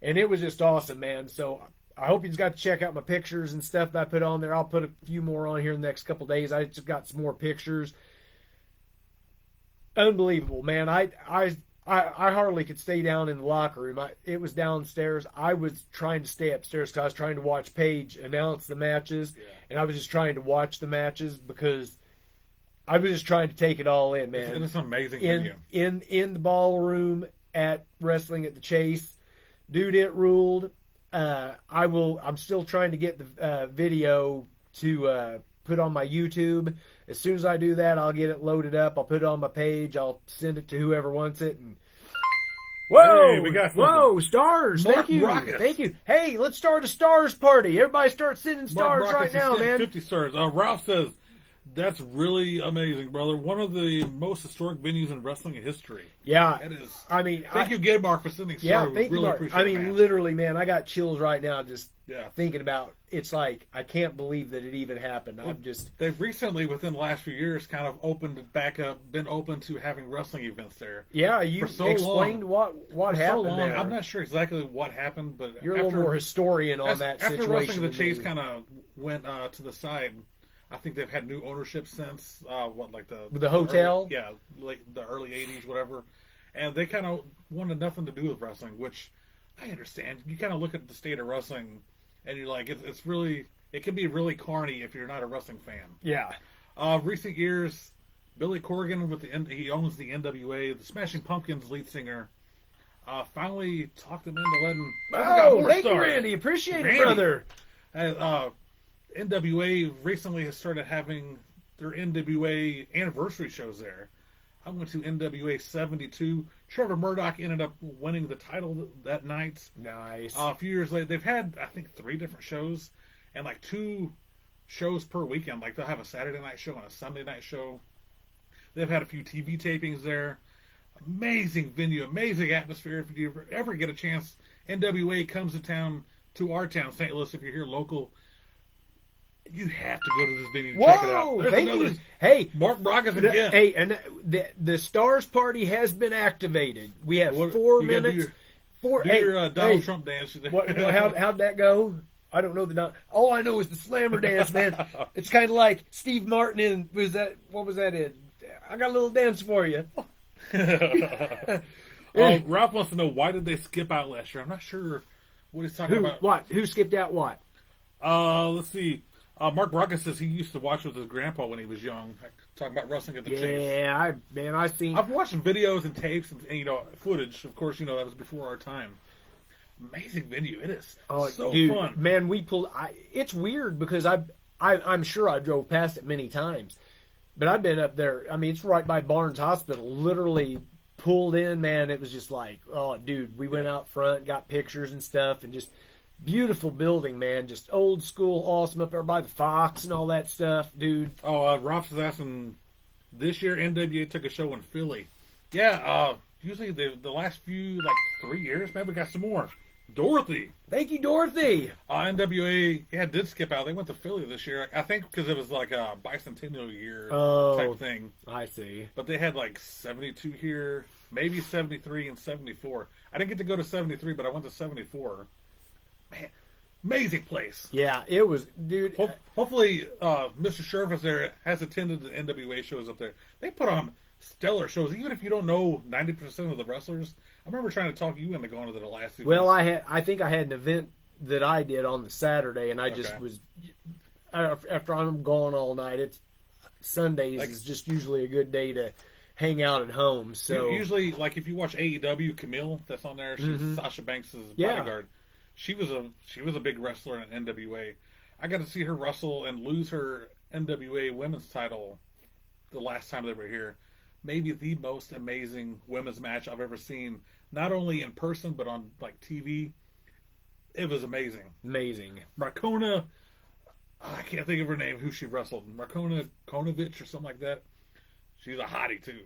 And it was just awesome, man. So I hope you got to check out my pictures and stuff that I put on there. I'll put a few more on here in the next couple of days. I just got some more pictures. Unbelievable, man. I hardly could stay down in the locker room. It was downstairs. I was trying to stay upstairs because I was trying to watch Paige announce the matches, and I was just trying to watch the matches because I was just trying to take it all in, man. It's an amazing venue. In the ballroom at Wrestling at the Chase, dude, it ruled. I'm still trying to get the video to put on my YouTube. As soon as I do that, I'll get it loaded up. I'll put it on my page. I'll send it to whoever wants it. And whoa, Hey, we got something. whoa, stars! Mark Thank you, Rockets. thank you. Hey, let's start a stars party. Everybody, start sending stars Mark right Rockets now, has sent man. 50 stars. Ralph says, that's really amazing, brother. One of the most historic venues in wrestling history. Yeah, That is. I mean, Thank you, Gabe Mark, for sending stars. yeah, We thank you, really Mark. appreciate I it, mean, man. literally, man, I got chills right now just Yeah. thinking about. It's like I can't believe that it even happened. I'm just. They've recently, within the last few years, kind of opened back up, been open to having wrestling events there. Yeah, you For so explained what For happened so long, there. I'm not sure exactly what happened, but You're a little more historian on that after situation. Wrestling the than Chase me. kind of went to the side, I think they've had new ownership since With the hotel? the early '80s, whatever, and they kind of wanted nothing to do with wrestling, which I understand. You kind of look at the state of wrestling, and you're like, it's really. It can be really carny if you're not a wrestling fan. Yeah. Recent years, Billy Corgan he owns the NWA, the Smashing Pumpkins lead singer. Finally talked him into letting. Oh, thank you, Randy. Appreciate it, brother. NWA recently has started having their NWA anniversary shows there. I went to NWA 72. Trevor Murdoch ended up winning the title that night. Nice. A few years later, they've had, I think, 3 different shows and 2 shows per weekend. Like, they'll have a Saturday night show and a Sunday night show. They've had a few TV tapings there. Amazing venue, amazing atmosphere. If you ever get a chance, NWA comes to town, to our town, St. Louis, if you're here local, you have to go to this venue and check it out. Whoa, There's thank another you. Hey, Mark Brockes again. hey, and the stars party has been activated. We have What- 4 you gotta minutes. Do your Donald Trump dance. How'd that go? I don't know all I know is the slammer dance, man. It's kind of like Steve Martin in what was that in? I got a little dance for you. Ralph wants to know, why did they skip out last year? I'm not sure what he's talking about. What? Who skipped out what? Let's see. Mark Brockes says he used to watch with his grandpa when he was young, talking about wrestling at the Chase. Yeah, I've seen. I've watched videos and tapes and footage. Of course, that was before our time. Amazing venue. It is so dude, fun. Man, it's weird because I'm sure I drove past it many times, but I've been up there. I mean, it's right by Barnes Hospital. Literally pulled in, man. It was just like, oh, dude. We went out front, got pictures and stuff, and just beautiful building, man. Just old school, awesome up there by the Fox and all that stuff, dude. Oh, Ralph is asking, this year NWA took a show in Philly. Yeah, usually the last few, 3 years, maybe we got some more. Dorothy. Thank you, Dorothy. NWA, did skip out. They went to Philly this year. I think because it was like a bicentennial year type thing. I see. But they had like 72 here, maybe 73 and 74. I didn't get to go to 73, but I went to 74. Man, amazing place. Yeah, it was, dude. Hopefully, Mr. Shervis there has attended the NWA shows up there. They put on stellar shows, even if you don't know 90% of the wrestlers. I remember trying to talk you into going to the last season. Well, I think I had an event that I did on the Saturday, and I just was, after I'm gone all night, it's Sundays is just usually a good day to hang out at home. So usually, like if you watch AEW, Camille, that's on there, she's Sasha Banks' bodyguard. She was a big wrestler in NWA. I got to see her wrestle and lose her NWA women's title the last time they were here. Maybe the most amazing women's match I've ever seen, not only in person but on like TV. It was amazing. Amazing. Markona, I can't think of her name, who she wrestled. Markona Konovich or something like that. She's a hottie too.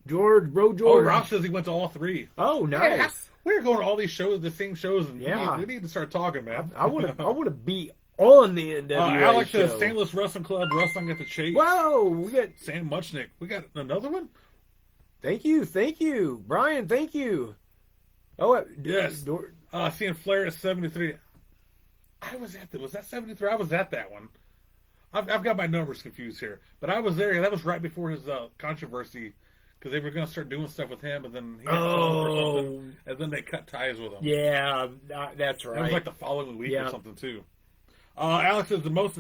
George. Oh, Rob says he went to all three. Oh, nice. Yeah, we're going to all these shows, the same shows, and Yeah. we need to start talking, man. I want to be on the NWA Alex show. says St. Louis Wrestling Club, Wrestling at the Chase. Whoa, we got. Sam Muchnick. We got another one? Thank you, Brian. Thank you. Oh, Yes. Seeing Flair at 73. Was that 73? I was at that one. I've got my numbers confused here, but I was there. That was right before his controversy, because they were going to start doing stuff with him, and then he got killed or something, and then they cut ties with him. Yeah, that's right. It was like the following week Yeah. or something too. Alex says the most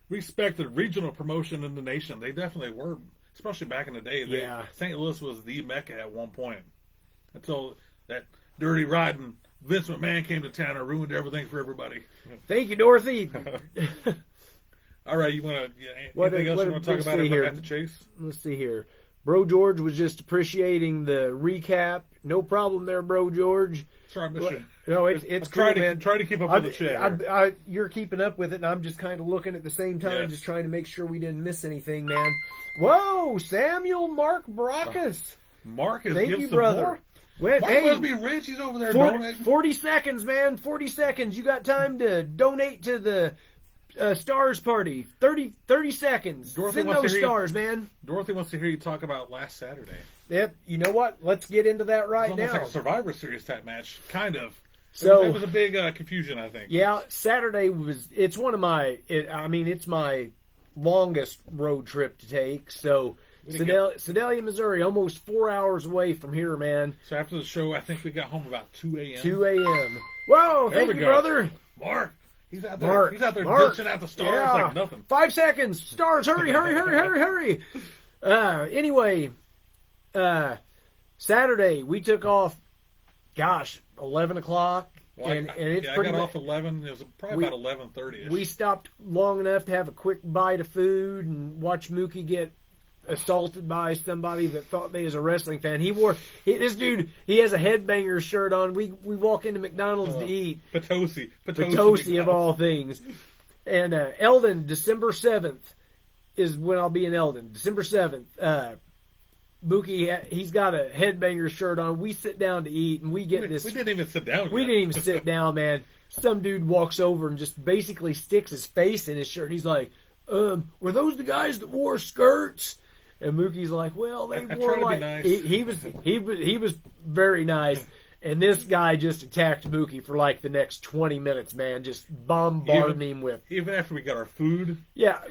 respected regional promotion in the nation. They definitely were, especially back in the day. Yeah. St. Louis was the mecca at one point, until that dirty riding Vince McMahon came to town and ruined everything for everybody. Thank you, Dorothy. All right, you want to? Anything else you want to talk about at the Chase? Let's see here. Bro George was just appreciating the recap. No problem there, Bro George. Sorry, I missed you. No, it's cool, man. Try to keep up with the chat. You're keeping up with it, and I'm just kind of looking at the same time, Yes. just trying to make sure we didn't miss anything, man. Whoa, Samuel Mark Brackus. Marcus, Thank give you, some brother. more. Well, Mark hey, must be rich. He's over there 40, donating. 40 seconds, man. 40 seconds. You got time to donate to the Stars Party. 30 seconds. Dorothy Send wants to those hear you- stars, man. Dorothy wants to hear you talk about last Saturday. Yep. You know what? Let's get into that right It's almost now. like a Survivor Series type match, kind of. So- it was a big confusion, I think. Yeah, Saturday it's one of my. It's my longest road trip to take. So Sedalia, Missouri, almost 4 hours away from here, man. So after the show, I think we got home about 2 a.m. 2 a.m. Whoa, There thank we you, go. brother. Mark, he's out there. Mark, He's out there Mark. ditching out the stars Yeah. like nothing. 5 seconds. Stars, hurry, hurry, hurry, hurry, hurry. Anyway, Saturday we took off. Gosh, 11 o'clock, Well, and it's I pretty got much. off 11. It was probably about 11:30ish. We stopped long enough to have a quick bite of food and watch Mookie get assaulted by somebody that thought they was a wrestling fan. This dude, he has a headbanger shirt on. We walk into McDonald's to eat. Potosi of all things. And Eldon, December 7th is when I'll be in Eldon. December 7th. Mookie, he's got a headbanger shirt on. We sit down to eat, and we get this. We didn't even sit down. We yet. didn't even sit down, man. Some dude walks over and just basically sticks his face in his shirt. He's like, were those the guys that wore skirts? And Mookie's like, well, they I wore tried to be like nice. he was very nice. And this guy just attacked Mookie for like the next 20 minutes, man. Just bombarding him with Even after we got our food,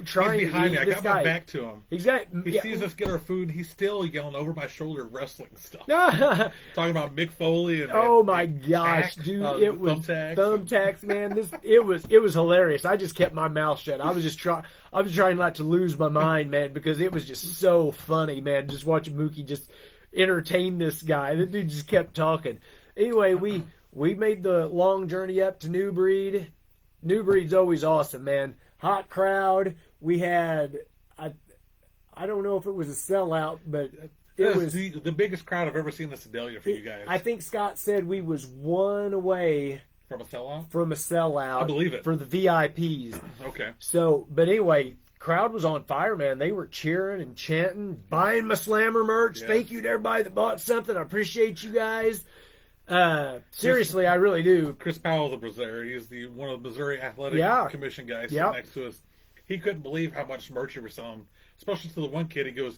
trying he's behind me. I this got guy, my back to him. He's got He sees us get our food. He's still yelling over my shoulder wrestling stuff. oh Talking about Mick Foley and my gosh, Tack, dude! the It was thumbtacks. thumbtacks, man. It was hilarious. I just kept my mouth shut. I was trying not to lose my mind, man, because it was just so funny, man. Just watching Mookie just entertain this guy. The dude just kept talking. Anyway, we made the long journey up to New Breed. New Breed's always awesome, man. Hot crowd. We had I don't know if it was a sellout, but it was the biggest crowd I've ever seen in Sedalia for you guys. I think Scott said we was one away From a sellout? from a sellout. I believe it. For the VIPs. Okay. So, but anyway, crowd was on fire, man. They were cheering and chanting, buying my Slammer merch. Yes. Thank you to everybody that bought something. I appreciate you guys. Seriously, I really do. Chris Powell, the Missouri, he's one of the Missouri Athletic Yeah. Commission guys Yep. sitting next to us. He couldn't believe how much merch you were selling, especially to the one kid. He goes,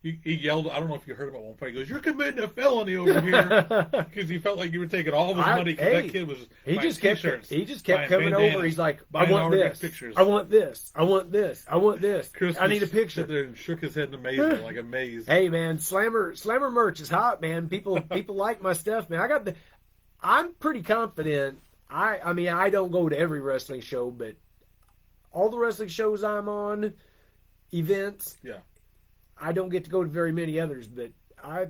he yelled, I don't know if you heard him at one point. He goes, "You're committing a felony over here," because he felt like you were taking all of his money. 'Cause that kid was He buying just kept t-shirts, coming buying over. bandanas, He's like, I buying want autographed this. pictures. I want this. I want this. I want this. Chris I need a just picture. stood there and shook his head in amazement, like amazed. Hey man, Slammer merch is hot, man. People like my stuff, man. I'm pretty confident. I mean, I don't go to every wrestling show, but all the wrestling shows I'm on, events, Yeah. I don't get to go to very many others, but I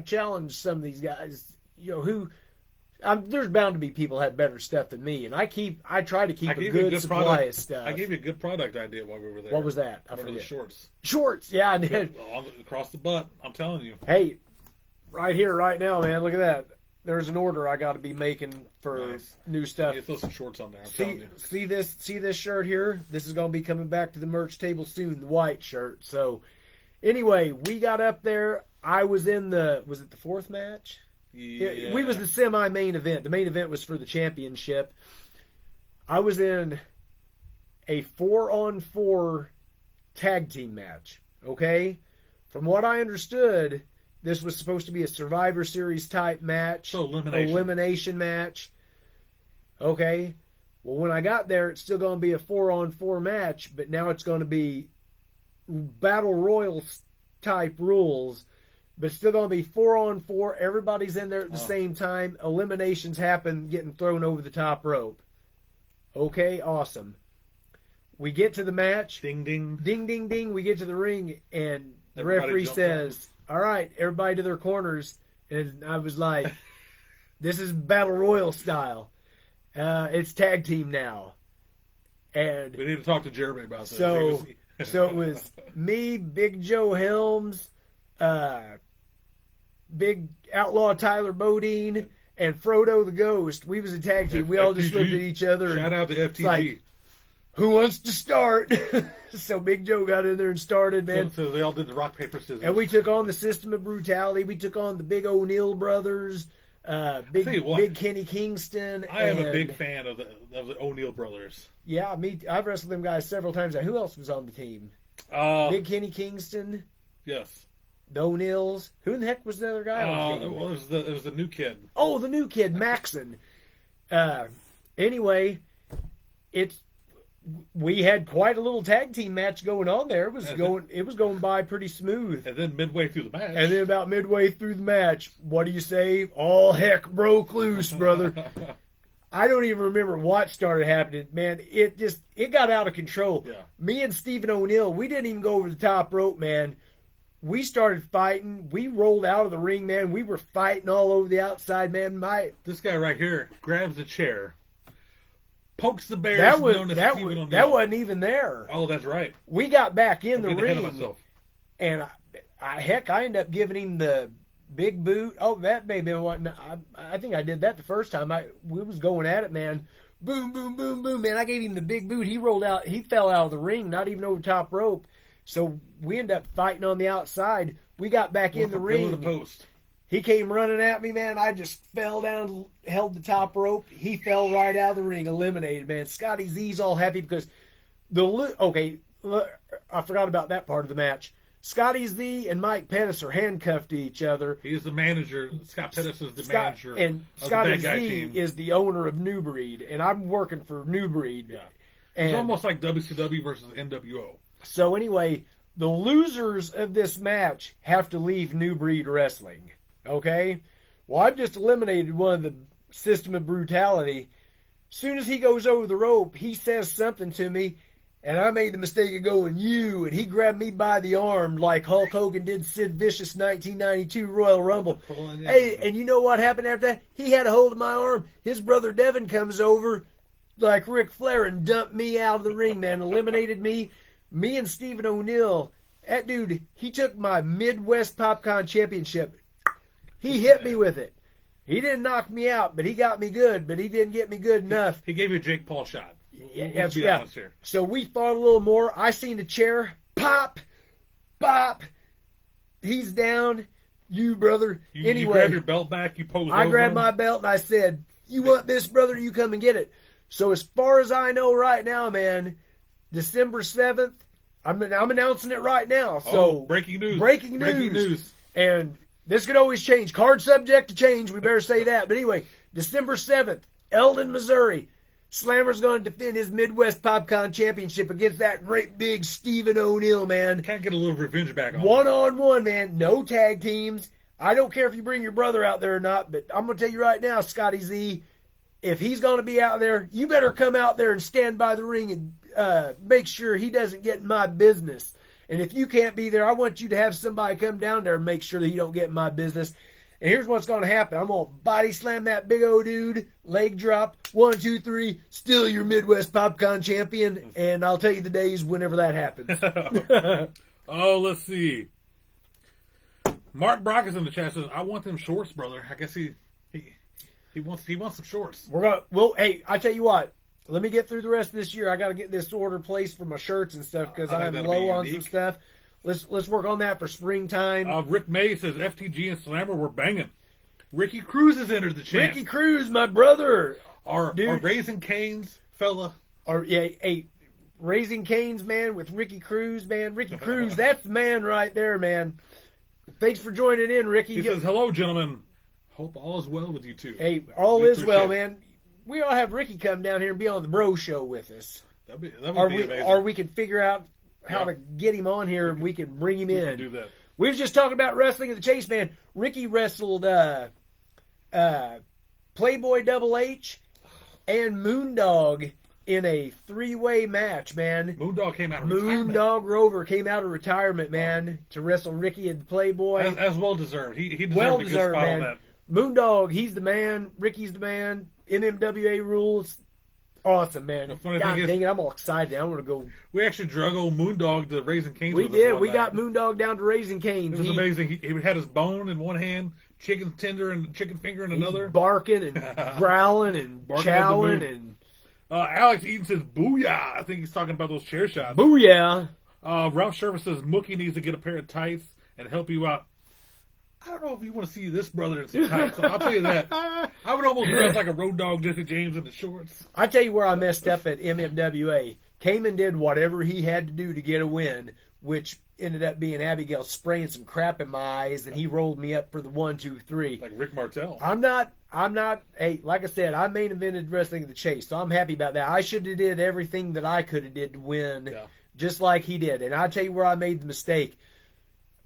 challenge some of these guys, there's bound to be people that have better stuff than me, and I try to keep a good supply product. of stuff. I gave you a good product idea while we were there. What was that? I Remember the forget. shorts? Shorts, yeah, I did. Across the butt. I'm telling you. Hey, right here, right now, man. Look at that. There's an order I got to be making for Nice. new stuff. You throw some shorts on there. I'm telling See, you. see this shirt here? This is going to be coming back to the merch table soon, the white shirt. So, anyway, we got up there. I was in was it the fourth match? Yeah. We was the semi-main event. The main event was for the championship. I was in a 4-on-4 tag team match. Okay? From what I understood, this was supposed to be a Survivor Series type match. So elimination match. Okay. Well, when I got there, it's still going to be a 4-on-4 match, but now it's going to be Battle Royal type rules, but it's still going to be 4-on-4. Everybody's in there at the same time. Eliminations happen, getting thrown over the top rope. Okay, awesome. We get to the match. Ding, ding. Ding, ding, ding. We get to the ring, and the Everybody referee jumped says, all right, everybody to their corners. And I was like, this is Battle Royal style. It's tag team now. And We need to talk to Jeremy about this. so it was me, Big Joe Helms, Big Outlaw Tyler Bodine, and Frodo the Ghost. We was a tag team. We all just FTG. looked at each other. Shout out to FTG. like, who wants to start? So Big Joe got in there and started, man. So they all did the rock, paper, scissors. And we took on the System of Brutality. We took on the Big O'Neill brothers, tell you what, Big Kenny Kingston. I am a and- big fan of the O'Neill brothers. Yeah, I've wrestled them guys several times. Who else was on the team? Big Kenny Kingston, Yes. the O'Neills. Who in the heck was the other guy on the team? Well, it was the new kid. Oh, the new kid, Maxon. Anyway, we had quite a little tag team match going on there. It was going by pretty smooth. And then midway through the match. And then about midway through the match, what do you say? All heck broke loose, brother. I don't even remember what started happening. Man, it got out of control. Yeah. Me and Stephen O'Neill, we didn't even go over the top rope, man. We started fighting. We rolled out of the ring, man. We were fighting all over the outside, man. This guy right here grabs a chair, pokes the bear. That wasn't even there. Oh, that's right. We got back in I'm the getting ahead of ring, myself. and I ended up giving him the big boot. Oh, that may have been what I think I did that the first time. We was going at it, man. Boom, boom, boom, boom, man. I gave him the big boot. He rolled out. He fell out of the ring, not even over top rope. So we ended up fighting on the outside. We got back in the ring. The post. He came running at me, man. I just fell down, held the top rope. He fell right out of the ring, eliminated, man. Scotty Z's all happy because I forgot about that part of the match. Scotty Z and Mike Pettis are handcuffed to each other. He's the manager. Scott Pettis is the manager. And of Scotty the bad guy Z team. is the owner of New Breed, and I'm working for New Breed. Yeah. And It's almost like WCW versus NWO. so anyway, the losers of this match have to leave New Breed Wrestling. Okay? Well, I've just eliminated one of the System of Brutality. Soon as he goes over the rope, he says something to me, and I made the mistake of going, you, and he grabbed me by the arm like Hulk Hogan did Sid Vicious 1992 Royal Rumble. Hey, and you know what happened after that? He had a hold of my arm. His brother Devin comes over like Ric Flair and dumped me out of the ring, man, eliminated me. Me and Stephen O'Neill, that dude, he took my Midwest PopCon championship. He hit me with it. He didn't knock me out, but he got me good, but he didn't get me good enough. He gave you a Jake Paul shot. Yeah, be honest here. So we fought a little more. I seen the chair pop, pop. He's down. you, brother. You Anyway, grab your belt back, you pose I over grabbed him. my belt and I said, "You want this, brother? You come and get it." So as far as I know right now, man, December 7th, I'm announcing it right now. So breaking news. Breaking news. And this could always change. Card subject to change. We better say that. But anyway, December 7th, Eldon, Missouri. Slammer's going to defend his Midwest PopCon championship against that great big Stephen O'Neill, man. Can't get a little revenge back on him. One-on-one, man. No tag teams. I don't care if you bring your brother out there or not, but I'm going to tell you right now, Scotty Z, if he's going to be out there, you better come out there and stand by the ring and make sure he doesn't get in my business. And if you can't be there, I want you to have somebody come down there and make sure that you don't get in my business. And here's what's going to happen. I'm going to body slam that big old dude, leg drop, 1, 2, 3, still your Midwest PopCon champion, and I'll tell you the days whenever that happens. Oh, let's see. Mark Brock is in the chat. Says, "I want them shorts, brother." I guess he wants some shorts. Hey, I tell you what. Let me get through the rest of this year. I got to get this order placed for my shirts and stuff because I I'm think low that'll on be some unique. stuff. Let's work on that for springtime. Rick May says FTG and Slammer were banging. Ricky Cruz has entered the chat. Ricky Cruz, my brother. Our Dude. Raising Cane's fella. Raising Cane's, man, with Ricky Cruz, man. Ricky Cruz, that's the man right there, man. Thanks for joining in, Ricky. He says, "Hello, gentlemen. Hope all is well with you two." Hey, all Good is for well, shit. man. We all have Ricky come down here and be on the Bro Show with us. That would be amazing. Or we can figure out how Yeah. to get him on here and we can bring him We in. can do that. We was just talking about wrestling at the Chase, man. Ricky wrestled Playboy Double H and Moondog in a 3-way match, man. Moondog came out of retirement. Moondog Rover came out of retirement, man, to wrestle Ricky and Playboy. As well deserved. He deserved Well a good deserved, spot on man. that. Moondog, he's the man. Ricky's the man. MMWA rules. Awesome, man. The funny God thing is- dang it, I'm all excited. I want to go. We actually drug old Moondog to Raising Cane's. We with us did. one We night. got Moondog down to Raising Cane's. It was He- amazing. He had his bone in one hand, chicken tender and chicken finger in He's another. barking and growling and Barking chowing at the and Alex Eaton says, "Booyah!" I think he's talking about those chair shots. booyah. Ralph Sherman says, "Mookie needs to get a pair of tights and help you out." I don't know if you want to see this brother in some tights. So I'll tell you that. I would almost dress like a road dog, Jesse James, in the shorts. I tell you where I messed up at MMWA. Cayman did whatever he had to do to get a win, which ended up being Abigail spraying some crap in my eyes, and he rolled me up for the 1, 2, 3. Like Rick Martel. I'm not, hey, like I said, I main evented wrestling at the Chase, so I'm happy about that. I should have did everything that I could have did to win, Yeah. just like he did. And I tell you where I made the mistake.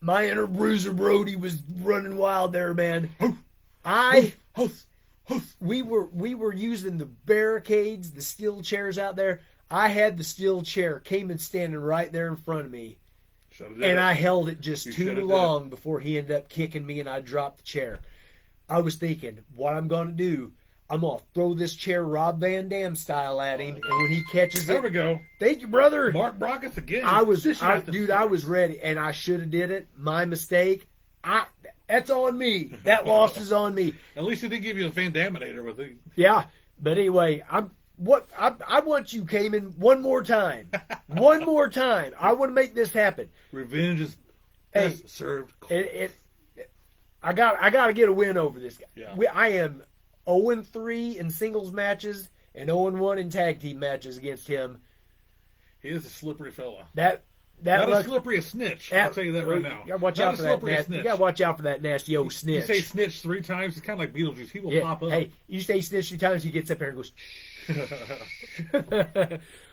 My inner bruiser Brody was running wild there, man. We were using the barricades, the steel chairs out there. I had the steel chair, Cayman standing right there in front of me. Should've did And it. I held it just You too should've did long before he ended up kicking me and I dropped the chair. I was thinking, what I'm going to do, I'm going to throw this chair Rob Van Dam style at him, and when he catches There it, we go. thank you, brother. Mark Brockus again. I was Fishing ready, and I should have did it. My mistake. That's on me. That loss is on me. At least he did give you a Van Daminator with it. Yeah, but anyway, I want you, Cayman, one more time. One more time. I want to make this happen. Revenge is Hey, best served. I got to get a win over this guy. Yeah. I am 0-3 in singles matches and 0-1 in tag team matches against him. He is a slippery fella. That Not luck- as slippery as Snitch. I'll tell you that right now. You gotta watch Not out as for that. slippery as Nasty, you Snitch. gotta watch out for that nasty old You snitch. say Snitch 3 times, it's kind of like Beetlejuice. He will Yeah, pop up. hey, you say snitch 3 times, he gets up there and goes.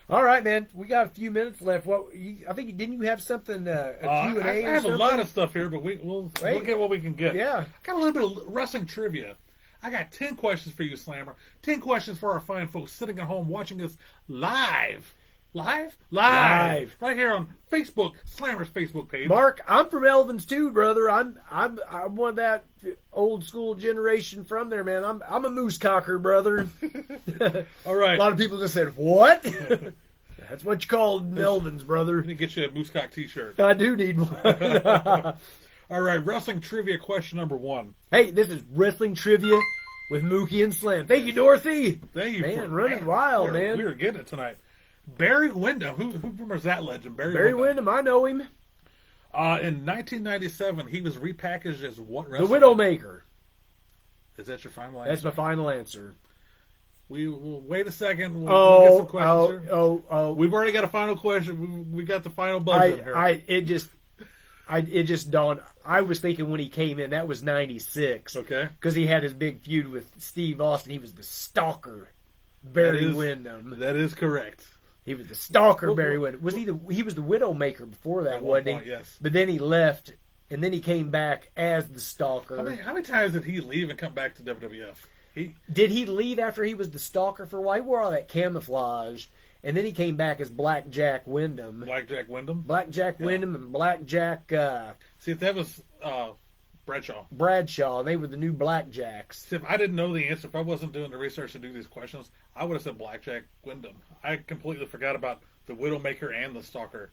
All right, man. We got a few minutes left. I think didn't you have something a Q&A? I or have a lot something? of stuff here, but we'll Wait. get what we can get. Yeah. Got a little bit of wrestling trivia. I got 10 questions for you, Slammer. 10 questions for our fine folks sitting at home watching us live. Live. Right here on Facebook, Slammer's Facebook page. Mark, I'm from Elvins too, brother. I'm one of that old school generation from there, man. I'm a moose cocker, brother. All right. A lot of people just said, "What?" That's what you call Elvins, brother. Let me get you a Moosecock t-shirt. I do need one. All right, wrestling trivia question number 1. Hey, this is wrestling trivia with Mookie and Slam. Thank you, Dorothy. Thank you. Man, running wild, man. We were getting it tonight. Barry Windham. Who remembers that legend? Barry Windham, I know him. In 1997, he was repackaged as what The wrestler? Widowmaker. Is that your final answer? That's my final answer. We will wait a second. We'll get some questions here. Oh. We've already got a final question. We got the final buzzer here. It just dawned. I was thinking when he came in, that was 96. Okay. Because he had his big feud with Steve Austin. He was the stalker, Barry Windham. That is correct. He was the stalker, Barry Windham. He was the Widowmaker before that, At one wasn't point, he? yes. But then he left, and then he came back as the stalker. How many times did he leave and come back to WWF? Did he leave after he was the stalker for a while? He wore all that camouflage, and then he came back as Black Jack Wyndham. Blackjack Wyndham? Black Jack Wyndham and Black Jack See, if that was Bradshaw. Bradshaw, and they were the new Black Jacks. See, if I didn't know the answer, if I wasn't doing the research to do these questions, I would have said Blackjack Wyndham. I completely forgot about the Widowmaker and the Stalker.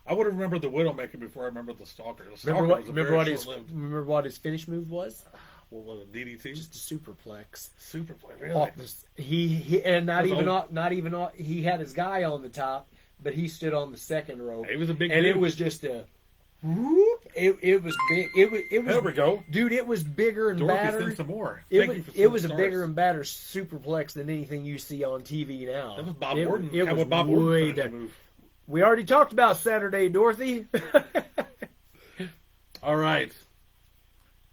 I would have remembered the Widowmaker before I remembered the Stalker. The Stalker Remember what his finish move was? What was it, DDT? Just a superplex. Superplay, really? Off he and not That's even old. not even on, he had his guy on the top, but he stood on the second rope. He was a big and dude. it was just a whoop. It was big. It was There we go. dude. It was bigger and Dorothy, badder. send some more. It was a bigger and badder superplex than anything you see on TV now. That was Bob It- Orton. It How was would Bob way Orton finish down. that move? We already talked about Saturday, Dorothy. All right.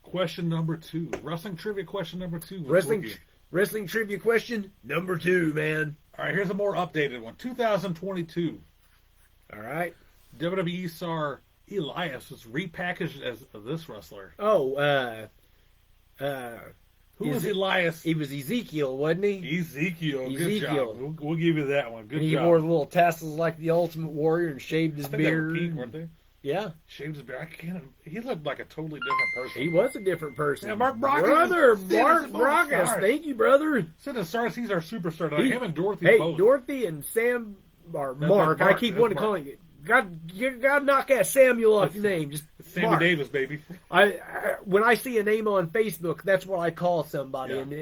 Question number 2. Wrestling trivia question number 2. Wrestling trivia question number 2, man. All right, here's a more updated one. 2022. All right. WWE star Elias was repackaged as this wrestler. Oh, Who was Elias? he was Ezekiel, wasn't he? Ezekiel. Good Ezekiel. job. We'll give you that one. Good And he job. wore the little tassels like the Ultimate Warrior and shaved his I think they were beard. pink, weren't they? Yeah, Shaved his beard. He looked like a totally different person. he was a different person. Yeah, Mark Brockus. Brother, Citizen Mark of Brockus. Stars. Thank you, brother. Citizen Stars, he's our superstar tonight. Him and Dorothy Hey, both. Dorothy and Sam, or That's Mark. Mark. I keep That's wanting to Mark. call you. You gotta knock that Samuel off your name. Just Sammy Mark. Davis, baby. I when I see a name on Facebook, that's what I call somebody, Yeah. and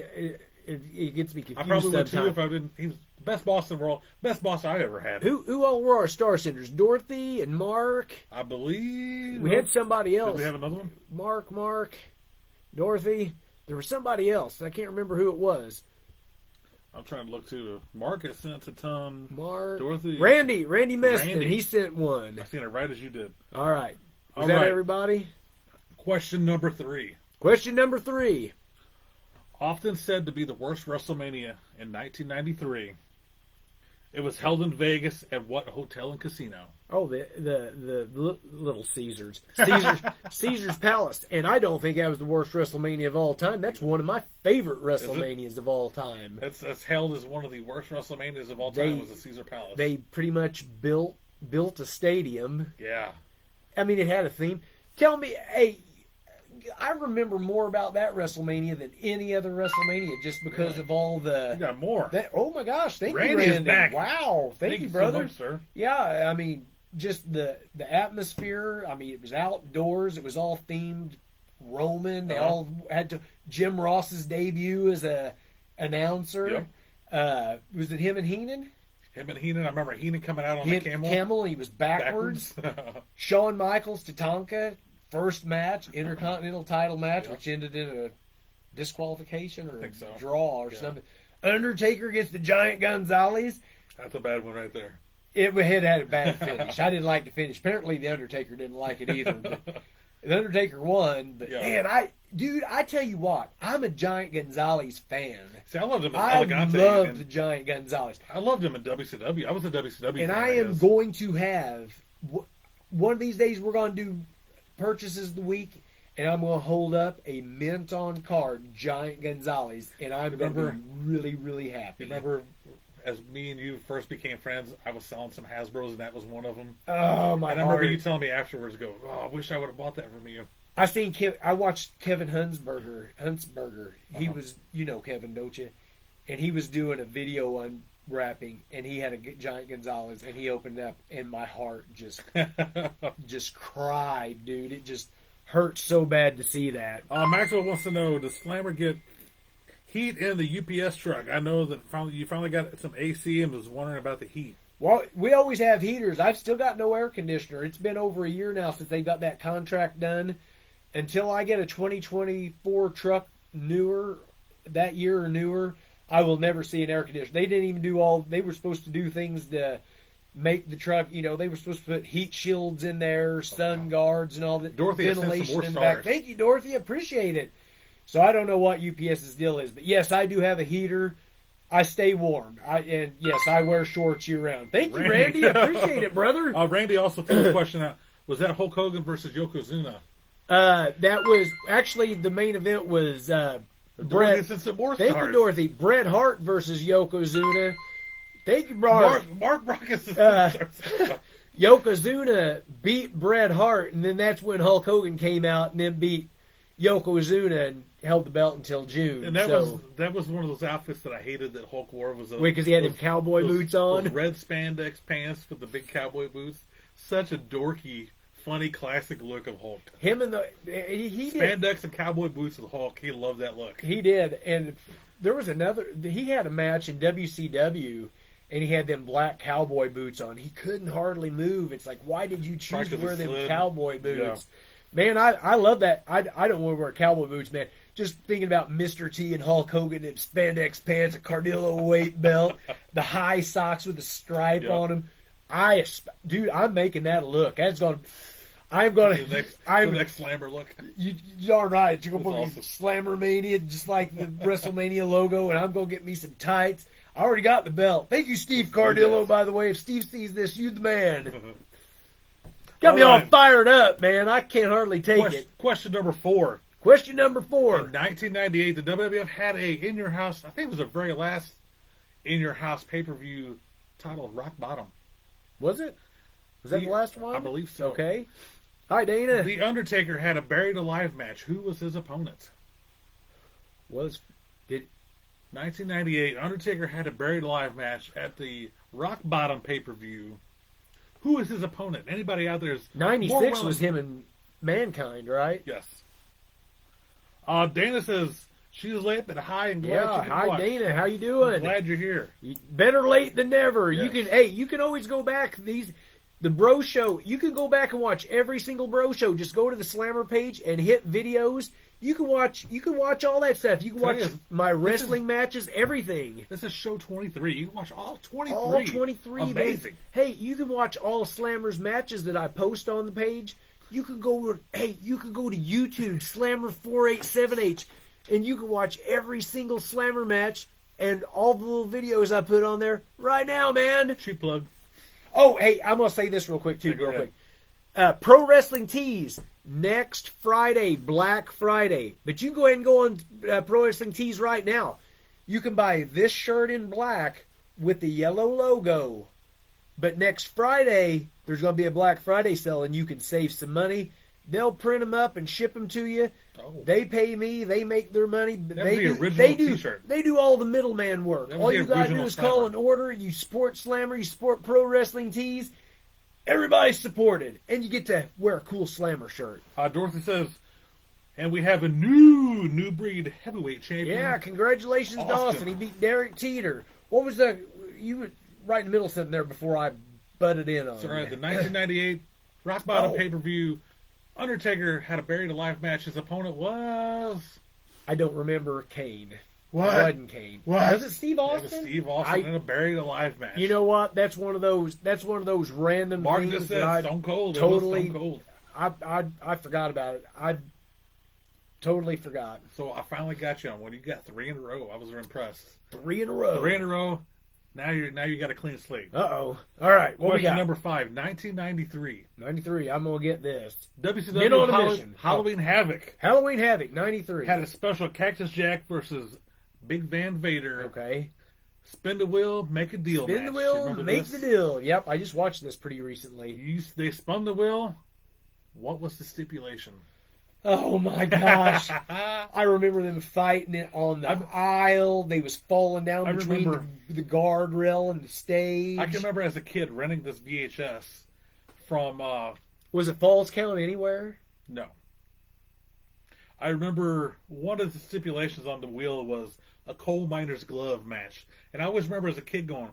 it gets me confused. I probably would too sometimes. if I didn't. He was best boss in the world. Best boss I ever had. Who all were our star centers? Dorothy and Mark. I believe. We had somebody Did else. we have another one? Mark, Dorothy. There was somebody else. I can't remember who it was. I'm trying to look too. Marcus sent a ton. Mark. Dorothy. Randy Meston. Randy. He sent one. I seen it right as you did. All right. All Is that right. everybody? Question number 3. Question number 3. Often said to be the worst WrestleMania in 1993. It was held in Vegas at what hotel and casino? Oh, the Little Caesars. Caesar's Palace. And I don't think that was the worst WrestleMania of all time. That's one of my favorite WrestleManias of all time. That's held as one of the worst WrestleManias of all time. Was the Caesar Palace. They pretty much built a stadium. Yeah. I mean, it had a theme. Tell me, hey, I remember more about that WrestleMania than any other WrestleMania just because of all You the... got more. Oh, my gosh. Thank Randy you, is Randy. back. Wow. Thank you, so brother. much, sir. Yeah, I mean, just the atmosphere. I mean, it was outdoors. It was all themed Roman. They all had to... Jim Ross's debut as a announcer. Yep. Was it him and Heenan? Him and Heenan. I remember Heenan coming out on the camel. He was backwards. Shawn Michaels, Tatanka, first match, Intercontinental title match, which ended in a disqualification or a think so. draw or something. Undertaker against the Giant Gonzalez. That's a bad one right there. It had a bad finish. I didn't like the finish. Apparently, the Undertaker didn't like it either. But the Undertaker won. But man, I tell you what, I'm a Giant Gonzalez fan. See, I loved him in I Elegante. love the Giant Gonzalez. I loved him in WCW. I was a WCW And fan. I am guess. going to have one of these days. We're going to do purchases of the week, and I'm going to hold up a mint on card Giant Gonzalez, and I'm going to be really, really happy. Remember, as me and you first became friends, I was selling some Hasbros, and that was one of them. Oh my And I remember heart. you telling me afterwards, "Go, oh, I wish I would have bought that from you." I watched Kevin Huntsberger. He was, you know Kevin, don't you? And he was doing a video unwrapping, and he had a Giant Gonzalez, and he opened it up, and my heart just cried, dude. It just hurt so bad to see that. Maxwell wants to know: does Slammer get heat in the UPS truck? I know that you finally got some AC, and was wondering about the heat. Well, we always have heaters. I've still got no air conditioner. It's been over a year now since they got that contract done. Until I get a 2024 truck that year or newer, I will never see an air conditioner. They didn't even do they were supposed to do things to make the truck, they were supposed to put heat shields in there, sun guards and all that. Dorothy has sent some ventilation more in the back. stars. Thank you, Dorothy. Appreciate it. So I don't know what UPS's deal is, but yes, I do have a heater. I stay warm. And yes, I wear shorts year round. Thank you, Randy. Appreciate it, brother. Randy also threw a question out. Was that Hulk Hogan versus Yokozuna? That was actually the main event was Dorothy Bret. sent some more Thank stars. you, Dorothy. Bret Hart versus Yokozuna. Thank you, Mark. Mark Brockus is Yokozuna beat Bret Hart, and then that's when Hulk Hogan came out and then beat Yokozuna and held the belt until June. And that was one of those outfits that I hated that Hulk wore. Because he had them cowboy boots on. Those red spandex pants with the big cowboy boots. Such a dorky, funny, classic look of Hulk. Him and he did. Spandex and cowboy boots with Hulk. He loved that look. He did, and there was he had a match in WCW. And he had them black cowboy boots on. He couldn't hardly move. It's like, why did you choose to wear them cowboy boots? Yeah. Man, I love that. I don't want to wear cowboy boots, man. Just thinking about Mr. T and Hulk Hogan in spandex pants, a Cardillo weight belt, the high socks with the stripe on them. Dude, I'm making that look. The next Slammer look. You are right. You're going to That's put Slammer Mania, just like the WrestleMania logo, and I'm going to get me some tights. I already got the belt. Thank you, Steve Cardillo, by the way. If Steve sees this, you the man. Got me all fired up, man. I can't hardly take it. Question number 4. Question number 4. In 1998, the WWF had a In Your House, I think it was the very last In Your House pay-per-view titled Rock Bottom. Was it? Was that the last one? I believe so. Okay. Hi, Dana. The Undertaker had a Buried Alive match. Who was his opponent? 1998, Undertaker had a Buried Alive match at the Rock Bottom pay-per-view. Who was his opponent? Anybody out there is 96 was him and Mankind, right? Yes. Dana says she's late but high and glad Yeah, you can hi, watch. Dana. How you doing? Glad you're here. Better late than never. Yes. You can always go back. The Bro Show, you can go back and watch every single Bro Show. Just go to the Slammer page and hit videos. You can watch all that stuff. You can watch my wrestling matches, everything. This is show 23. You can watch all 23. All 23. Amazing. Man. Hey, you can watch all Slammer's matches that I post on the page. You can go to YouTube, Slammer487H, and you can watch every single Slammer match and all the little videos I put on there right now, man. Cheap plug. Oh, hey, I'm going to say this real quick, too. Yeah, go ahead. Pro Wrestling Tees, next Friday, Black Friday. But you can go ahead and go on Pro Wrestling Tees right now. You can buy this shirt in black with the yellow logo. But next Friday, there's going to be a Black Friday sale, and you can save some money. They'll print them up and ship them to you. Oh. They pay me. They make their money. Original T-shirt. They do all the middleman work. All you got to do is call an order. You support Slammer. You support Pro Wrestling Tees. Everybody's supported. And you get to wear a cool Slammer shirt. Dorothy says, and we have a new breed heavyweight champion. Yeah, congratulations, Dawson. He beat Derek Teeter. What was you were right in the middle of something there before I butted in on So, you. right, the 1998 Rock Bottom pay-per-view, Undertaker had a Buried Alive match. His opponent was... I don't remember Kane. What? It wasn't Kane. What? Was it Steve It Austin? was Steve Austin in a Buried Alive match. You know what? That's one of those random Mark things just that said I Stone Cold. totally- It was Stone Cold. I forgot about it. I totally forgot. So I finally got you on one. You got 3 in a row. I was impressed. 3 in a row. 3 in a row. Now you got a clean slate. Uh-oh. All right. What we Question got? number 5, 1993. 93. I'm going to get this. Get on a WCW mission. Halloween Havoc Halloween Havoc, 93. had a special Cactus Jack versus Big Van Vader. Okay. Spin the wheel, make a deal Spin the match. wheel, Remember make this? the deal. Yep, I just watched this pretty recently. They spun the wheel. What was the stipulation? Oh my gosh. I remember them fighting it on the aisle. They was falling down I between remember- the guardrail and the stage. I can remember as a kid renting this VHS from Was it Falls Count Anywhere? no. I remember one of the stipulations on the wheel was a coal miner's glove match. And I always remember as a kid going,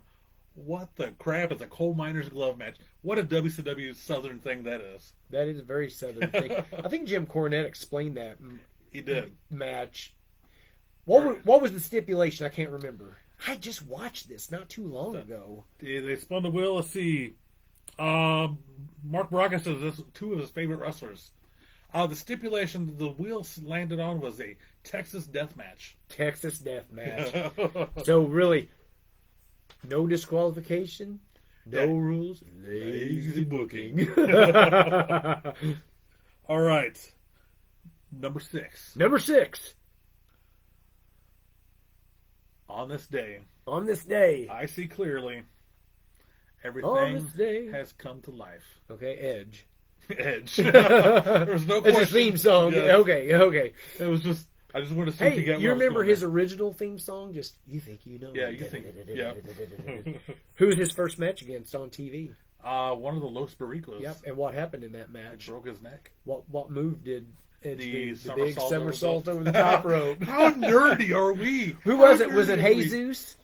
What the crap is a coal miner's glove match? What a WCW Southern thing that is. That is a very Southern thing. I think Jim Cornette explained that He did. match. What was the stipulation? I can't remember. I just watched this not too long ago. They spun the wheel. Let's see. Mark Braga says this two of his favorite wrestlers. The stipulation the wheel landed on was a Texas death match. Texas Death Match. So really, no disqualification, no rules, lazy booking. All right. Number 6. Number 6. On this day, On this day. I see clearly On everything this day. has come to life. Okay, Edge. Edge. There's no It's question. a theme song. Yeah. Okay. It was just, I just wanted to see if Hey, you get you where I was remember going his there. original theme song? Just, you think you know. Yeah, you think. Yeah. Who was his first match against on TV? One of the Los Barricos. Yep. And what happened in that He match? broke his neck. What move did Edge The do? The somersault big over somersault the- over the top rope. How nerdy are we? Who was How it? Was it nerdy are we? Jesus?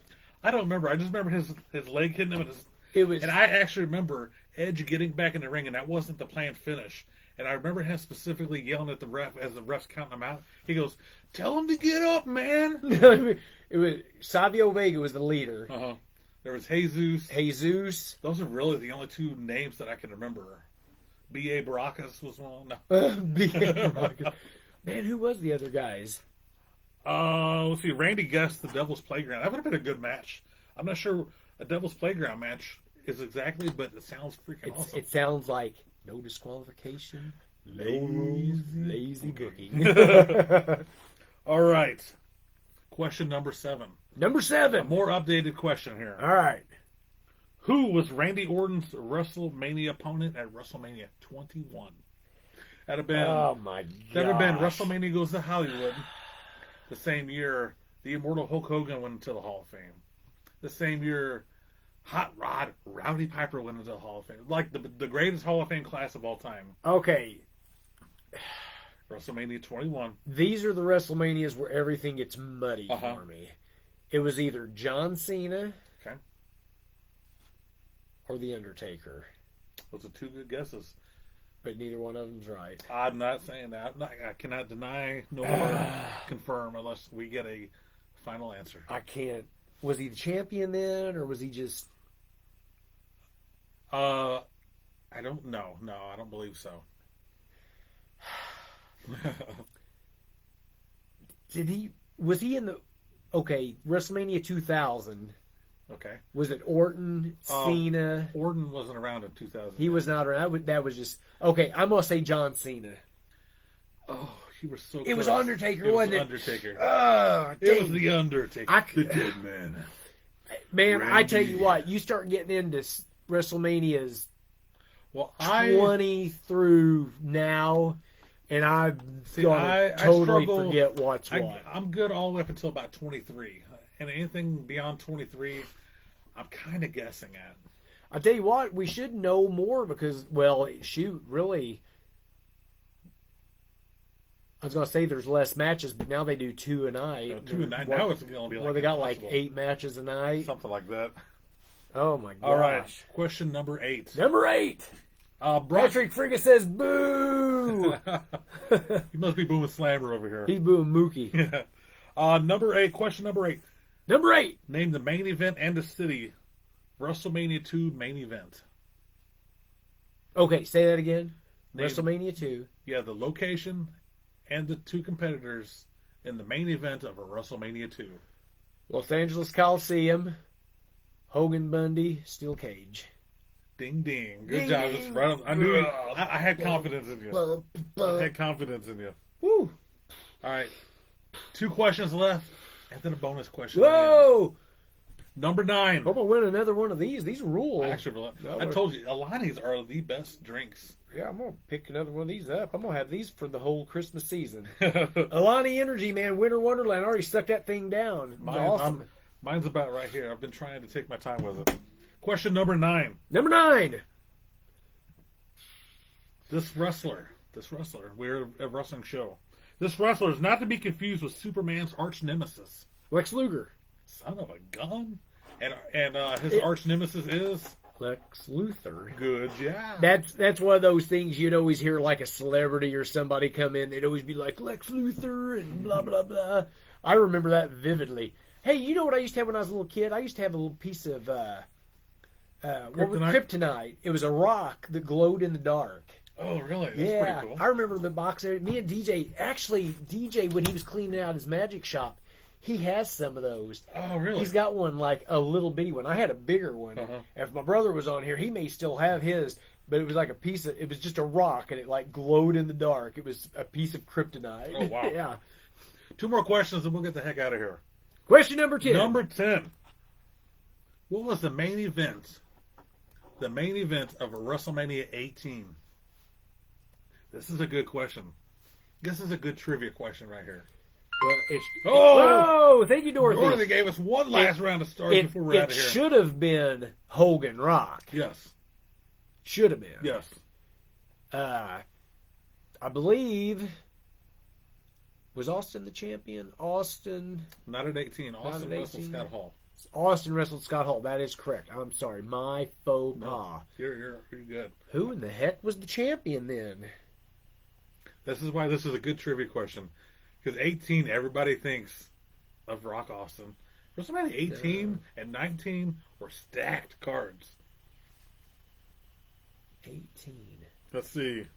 I don't remember. I just remember his leg hitting him, It was. and I actually remember Edge getting back in the ring, and that wasn't the planned finish. And I remember him specifically yelling at the ref as the ref's counting him out. He goes, "Tell him to get up, man." It was Savio Vega was the leader. Uh-huh. There was Jesus. Jesus. Those are really the only two names that I can remember. B.A. Baracus was one. No. Man, who was the other guys? Let's see. Randy guessed the Devil's Playground. That would have been a good match. I'm not sure a Devil's Playground match is exactly, but it sounds freaking awesome. It sounds like no disqualification, no rules, lazy booking. All right. Question number 7. Number A 7. more updated question here. All right. Who was Randy Orton's WrestleMania opponent at WrestleMania 21? That'd have been, Oh my god. that'd have been WrestleMania Goes to Hollywood. The same year, the immortal Hulk Hogan went into the Hall of Fame. The same year, Hot Rod Rowdy Piper went into the Hall of Fame. Like the greatest Hall of Fame class of all time. Okay, WrestleMania 21. these are the WrestleManias where everything gets muddy Uh-huh. for me. It was either John Cena Okay. or The Undertaker, Those are two good guesses. but neither one of them's right. I'm not saying that. I cannot deny nor confirm unless we get a final answer. I can't. Was he the champion then, or was he just? I don't know. No, I don't believe so. Did he? Was he in the? Okay, WrestleMania 2000. Okay. Was it Orton, Cena? Orton wasn't around in 2000. He was not around. That was just okay. I'm gonna say John Cena. Oh, you were so. It was close. Undertaker, It was wasn't it? Undertaker. Oh, It was dang. the Undertaker. the dead man. Man, I tell you Randy. what, you start getting into WrestleManias Well, 20 through now, and I'm gonna I totally struggle- forget what's what. I'm good all the way up until about 23, and anything beyond 23, I'm kind of guessing at. I tell you what, we should know more because, well, shoot, really. I was gonna say there's less matches, but now they do 2 a night. So 2 and 9. Now it's going to be like Well, they got like impossible. 8 matches a night. Something like that. Oh my gosh! All right. Question number 8. Number 8. Brock. Patrick Fricka says boo. He must be booming slammer over here. He's booing Mookie. Number 8. Question number 8. Number 8. Name the main event and the city. WrestleMania 2 main event. Okay, say that again. Name- WrestleMania 2. Yeah, the location and the 2 competitors in the main event of a WrestleMania 2. Los Angeles Coliseum. Hogan Bundy, Steel Cage. Ding ding. Good Ding, job. ding. That's right. I knew it. I had confidence in you. I had confidence in you. Woo. All right. 2 questions left, and then a bonus question. Whoa! Number 9. I'm gonna win another one of these. These rule. Actually, I told you, Alani's are the best drinks. Yeah, I'm gonna pick another one of these up. I'm gonna have these for the whole Christmas season. Alani Energy, man, Winter Wonderland. I already stuck that thing down. It was awesome. Mine's about right here. I've been trying to take my time with it. Question number 9. Number 9. This wrestler, we're a wrestling show. This wrestler is not to be confused with Superman's arch nemesis. Lex Luger. Son of a gun. And his arch nemesis is Lex Luthor. good job. That's one of those things you'd always hear like a celebrity or somebody come in. They'd always be like Lex Luthor and blah blah blah. I remember that vividly. Hey, you know what I used to have when I was a little kid? I used to have a little piece of what was kryptonite. It was a rock that glowed in the dark. Oh, really? That's Yeah, pretty cool. I remember the box. Me and DJ, when he was cleaning out his magic shop, he has some of those. Oh, really? He's got one, like a little bitty one. I had a bigger one. Uh-huh. If my brother was on here, he may still have his, but it was like it was just a rock, and it like glowed in the dark. It was a piece of kryptonite. Oh, wow. Yeah. 2 more questions and we'll get the heck out of here. Question number 10. Number 10. What was the main event? The main event of WrestleMania 18. This is a good question. This is a good trivia question right here. Well, Oh! thank you, Dorothy. Dorothy gave us one last round of stars before we're out It of here. should have been Hogan Rock. Yes. Should have been. Yes. I believe. Was Austin the champion? Austin Not at 18. Austin at wrestled 18. Scott Hall. wrestled Scott Hall. That is correct. I'm sorry. My faux pas. You're good. Who in the heck was the champion then? This is why this is a good trivia question. Because 18, everybody thinks of Rock Austin. WrestleMania 18 and 19 were stacked cards. 18. Let's see.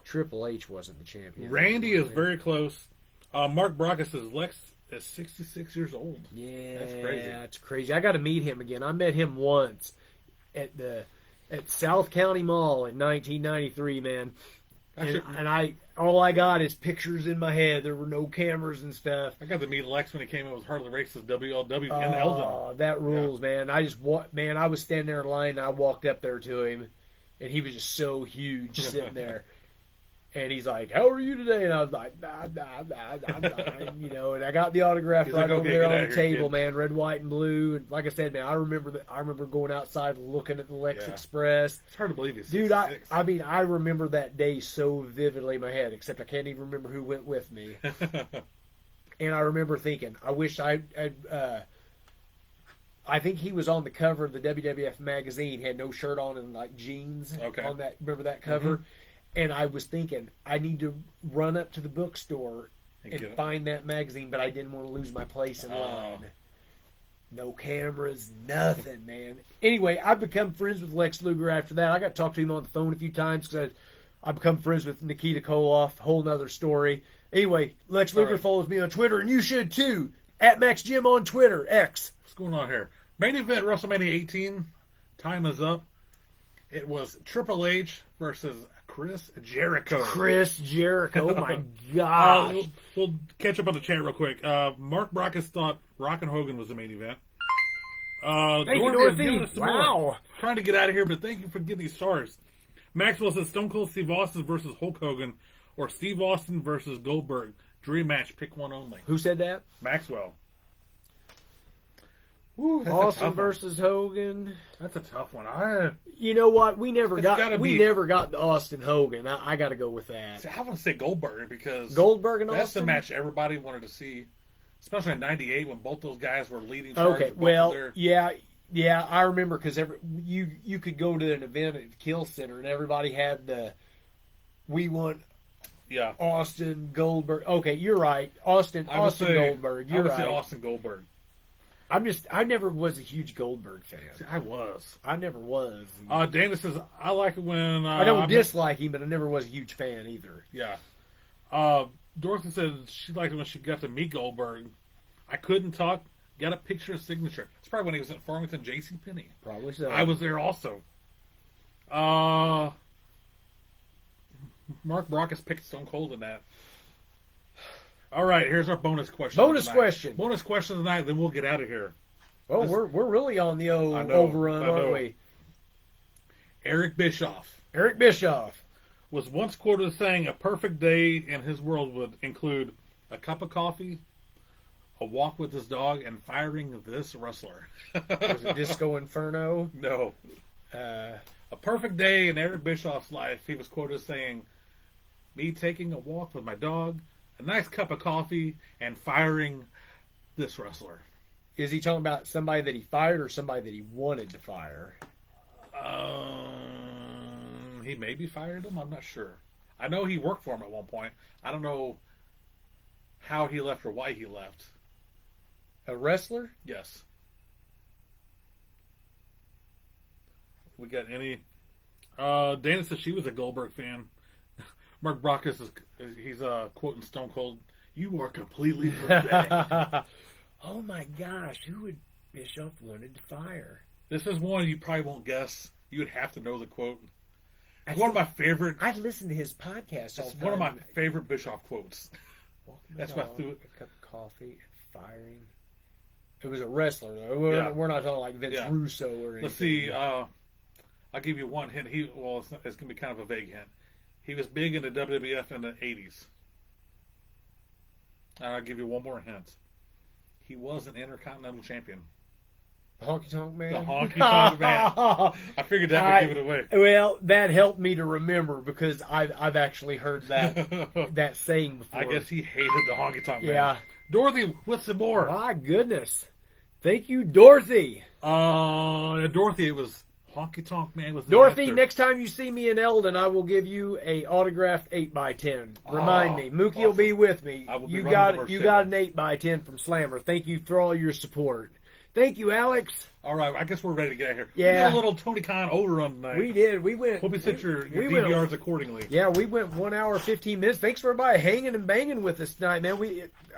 Triple H wasn't the champion. Randy is very close. Mark Brockus says Lex is 66 years old. Yeah, That's crazy. It's crazy. I got to meet him again. I met him once at South County Mall in 1993, man. And all I got is pictures in my head. There were no cameras and stuff. I got to meet Lex when he came in with Harley Race's WLW in Eldon. Oh, that rules, man. I was standing there in line and I walked up there to him and he was just so huge sitting there. And he's like, "How are you today?" And I was like, "Nah." And I got the autograph He's right like, over "Okay, there get on out the of here, table, kid." man. Red, white, and blue. And like I said, man, I remember going outside looking at the Lex Yeah. Express. It's hard to believe he's Dude, 66. I remember that day so vividly in my head, except I can't even remember who went with me. And I remember thinking, I wish I think he was on the cover of the WWF magazine, had no shirt on and like jeans Okay. on that. Remember that cover? Mm-hmm. And I was thinking, I need to run up to the bookstore And and get it. find that magazine, but I didn't want to lose my place in Oh. line. No cameras, nothing, man. Anyway, I've become friends with Lex Luger after that. I got to talk to him on the phone a few times because I've become friends with Nikita Koloff. Whole nother story. Anyway, Lex Luger right. follows me on Twitter, and you should too. At Max Jim on Twitter, X. What's going on here? Main event WrestleMania 18. Time is up. It was Triple H versus Chris Jericho. Chris Jericho. Oh my gosh. We'll catch up on the chat real quick. Mark Brockus thought Rock and Hogan was the main event. Thank you, Dorothy is Dorothy. giving us some more. Wow. Trying to get out of here, but thank you for getting these stars. Maxwell says Stone Cold Steve Austin versus Hulk Hogan or Steve Austin versus Goldberg. Dream match, pick one only. Who said that? Maxwell. Ooh, that's a Austin tough one. versus Hogan. That's a tough one. You know what? We never It's got gotta be- the Austin Hogan. I got to go with that. I want to say Goldberg because Goldberg and that's Austin. the match everybody wanted to see, especially in '98 when both those guys were leading. charge Okay, with both well, of their- yeah, I remember because you could go to an event at the Kill Center and everybody had we want yeah. Austin Goldberg. Okay, you're right, Austin Goldberg. I You're would say right. Austin Goldberg. I never was a huge Goldberg fan. I was. I never was. Dana says I like it when I don't dislike him, but I never was a huge fan either. Yeah. Dorothy said she liked it when she got to meet Goldberg. I couldn't talk. Got a picture of signature. It's probably when he was at Farmington JCPenney. Probably so. I was there also. Mark Brockus picked Stone Cold in that. All right, here's our bonus question. Bonus tonight. question. Bonus question tonight, then we'll get out of here. Oh, we're really on the I know, overrun, I know. aren't we? Eric Bischoff Eric Bischoff. was once quoted as saying a perfect day in his world would include a cup of coffee, a walk with his dog, and firing this wrestler. Was it Disco Inferno? No. A perfect day in Eric Bischoff's life, he was quoted as saying, me taking a walk with my dog, a nice cup of coffee, and firing this wrestler. Is he talking about somebody that he fired or somebody that he wanted to fire? He maybe fired him. I'm not sure. I know he worked for him at one point. I don't know how he left or why he left. A wrestler? Yes. We got any? Dana says she was a Goldberg fan. Mark Brockus he's quoting Stone Cold. You are completely pathetic. Oh my gosh, who would Bischoff wanted to fire? This is one you probably won't guess. You would have to know the quote. It's one of my favorite. I listened to his podcast. It's one of my favorite Bischoff quotes. That's why I threw it. A cup of coffee, firing. It was a wrestler though. We're not talking like Vince Russo or anything. Let's see. I'll give you one hint. It's gonna be kind of a vague hint. He was big in the WWF in the '80s. And I'll give you one more hint. He was an Intercontinental Champion. Honky Tonk Man? The Honky Tonk Man. I figured that would give it away. Well, that helped me to remember because I've actually heard that saying before. I guess he hated the Honky Tonk Man. Yeah. Dorothy with some more. My goodness. Thank you, Dorothy. Dorothy, it was Honky Tonk Man with Dorothy, next time you see me in Eldon, I will give you a autographed 8x10. Remind me. Mookie will be with me. You got an 8x10 from Slammer. Thank you for all your support. Thank you, Alex. All right, I guess we're ready to get out of here. Yeah. We did a little Tony Khan overrun tonight. We did. We went. Hope you set your DVRs accordingly. Yeah, we went 1 hour, 15 minutes. Thanks for everybody hanging and banging with us tonight, man.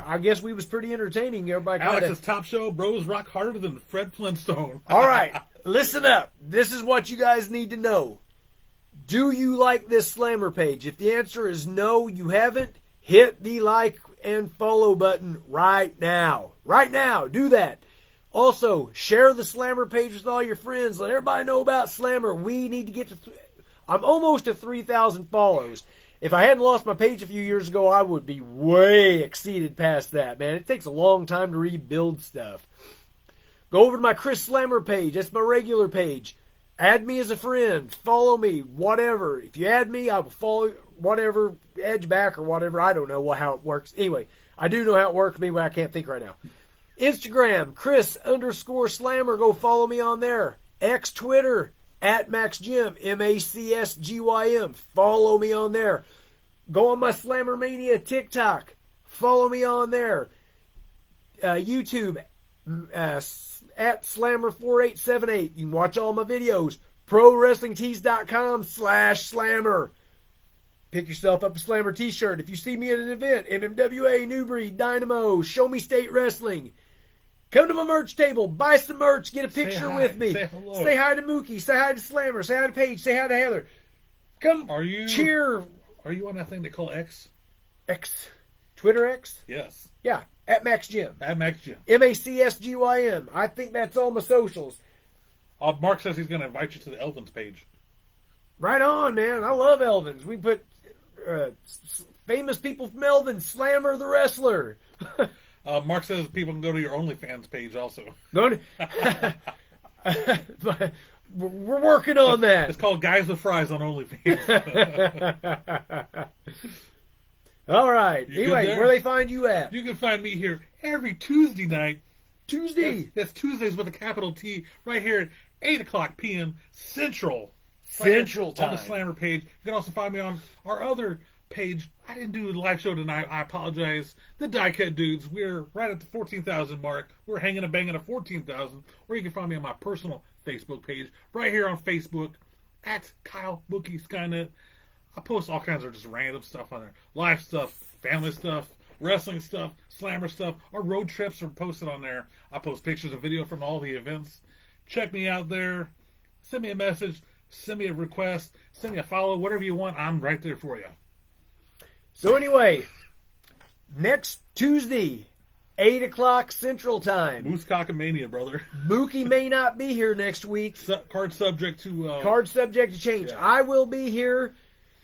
I guess we was pretty entertaining. Everybody. Alex's top show, Bros Rock Harder Than Fred Flintstone. All right, listen up. This is what you guys need to know. Do you like this Slammer page? If the answer is no, you haven't, hit the like and follow button right now. Right now, do that. Also, share the Slammer page with all your friends. Let everybody know about Slammer. We need to get to... I'm almost at 3,000 follows. If I hadn't lost my page a few years ago, I would be way exceeded past that, man. It takes a long time to rebuild stuff. Go over to my Chris Slammer page. That's my regular page. Add me as a friend. Follow me. Whatever. If you add me, I will follow whatever, edge back or whatever. I don't know how it works. Anyway, I do know how it works, but I can't think right now. Instagram, Chris_Slammer. Go follow me on there. X Twitter, @MaxGym, MACSGYM. Follow me on there. Go on my Slammer Mania TikTok. Follow me on there. YouTube, @Slammer4878. You can watch all my videos. ProWrestlingTees.com/Slammer. Pick yourself up a Slammer t-shirt. If you see me at an event, MMWA, Newbury, Dynamo, Show Me State Wrestling, come to my merch table, buy some merch, get a picture with me. Say hi to Mookie, say hi to Slammer, say hi to Paige, say hi to Heather. Come cheer. Are you on that thing they call X? X. Twitter X? Yes. Yeah, @MaxGym. @MaxGym. MACSGYM. I think that's all my socials. Mark says he's going to invite you to the Elvins page. Right on, man. I love Elvins. We put famous people from Elvins, Slammer the wrestler. Mark says people can go to your OnlyFans page also. We're working on that. It's called Guys with Fries on OnlyFans. All right. Anyway, where they find you at? You can find me here every Tuesday night. Tuesday? That's Tuesdays with a capital T right here at 8 o'clock p.m. Central. Central time. On the Slammer page. You can also find me on our other page. I didn't do the live show tonight. I apologize. The Die Cut Dudes. We're right at the 14,000 mark. We're hanging and banging at 14,000. Or you can find me on my personal Facebook page right here on Facebook at Kyle Mookie Skynet. I post all kinds of just random stuff on there. Live stuff, family stuff, wrestling stuff, Slammer stuff. Our road trips are posted on there. I post pictures and video from all the events. Check me out there. Send me a message. Send me a request. Send me a follow. Whatever you want, I'm right there for you. So anyway, next Tuesday, 8 o'clock Central Time. Moose Cockamania, brother. Mookie may not be here next week. Card subject to... Card subject to change. Yeah. I will be here.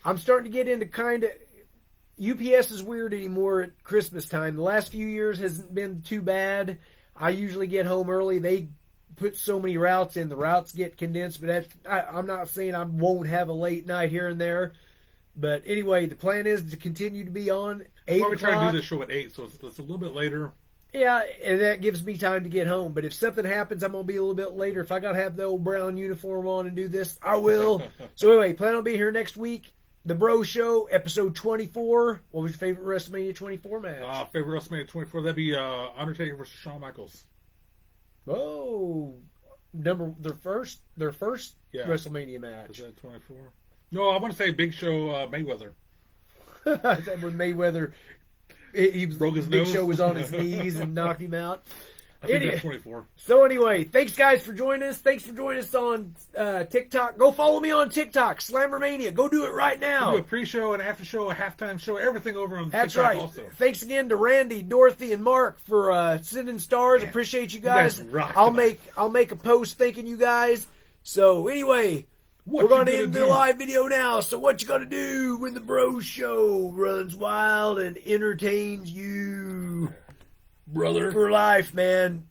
I'm starting to get into kind of... UPS is weird anymore at Christmas time. The last few years hasn't been too bad. I usually get home early. They put so many routes in. The routes get condensed. But I'm not saying I won't have a late night here and there. But anyway, the plan is to continue to be on 8 o'clock. We're trying to do this show at 8, so it's a little bit later. Yeah, and that gives me time to get home. But if something happens, I'm gonna be a little bit later. If I gotta have the old brown uniform on and do this, I will. So anyway, plan on being here next week. The Bro Show, episode 24. What was your favorite WrestleMania 24 match? Favorite WrestleMania 24? That'd be Undertaker versus Shawn Michaels. Oh, their first Yeah. WrestleMania Is match. that 24? No, I want to say Big Show Mayweather. That when Mayweather, he was, Broke his Big nose. Show was on his knees and knocked him out. I think Anyway. that's 24. So anyway, thanks guys for joining us. Thanks for joining us on TikTok. Go follow me on TikTok, Slammermania. Go do it right We now. do a pre-show, an after-show, a halftime show, everything over on That's TikTok right. also. Thanks again to Randy, Dorothy, and Mark for sending stars. Appreciate you guys. guys rock I'll tonight. make a post thanking you guys. So anyway, What we're you gonna gonna end the do? live video now. So what you gonna do when the Bro Show runs wild and entertains you, Brother. for life, man?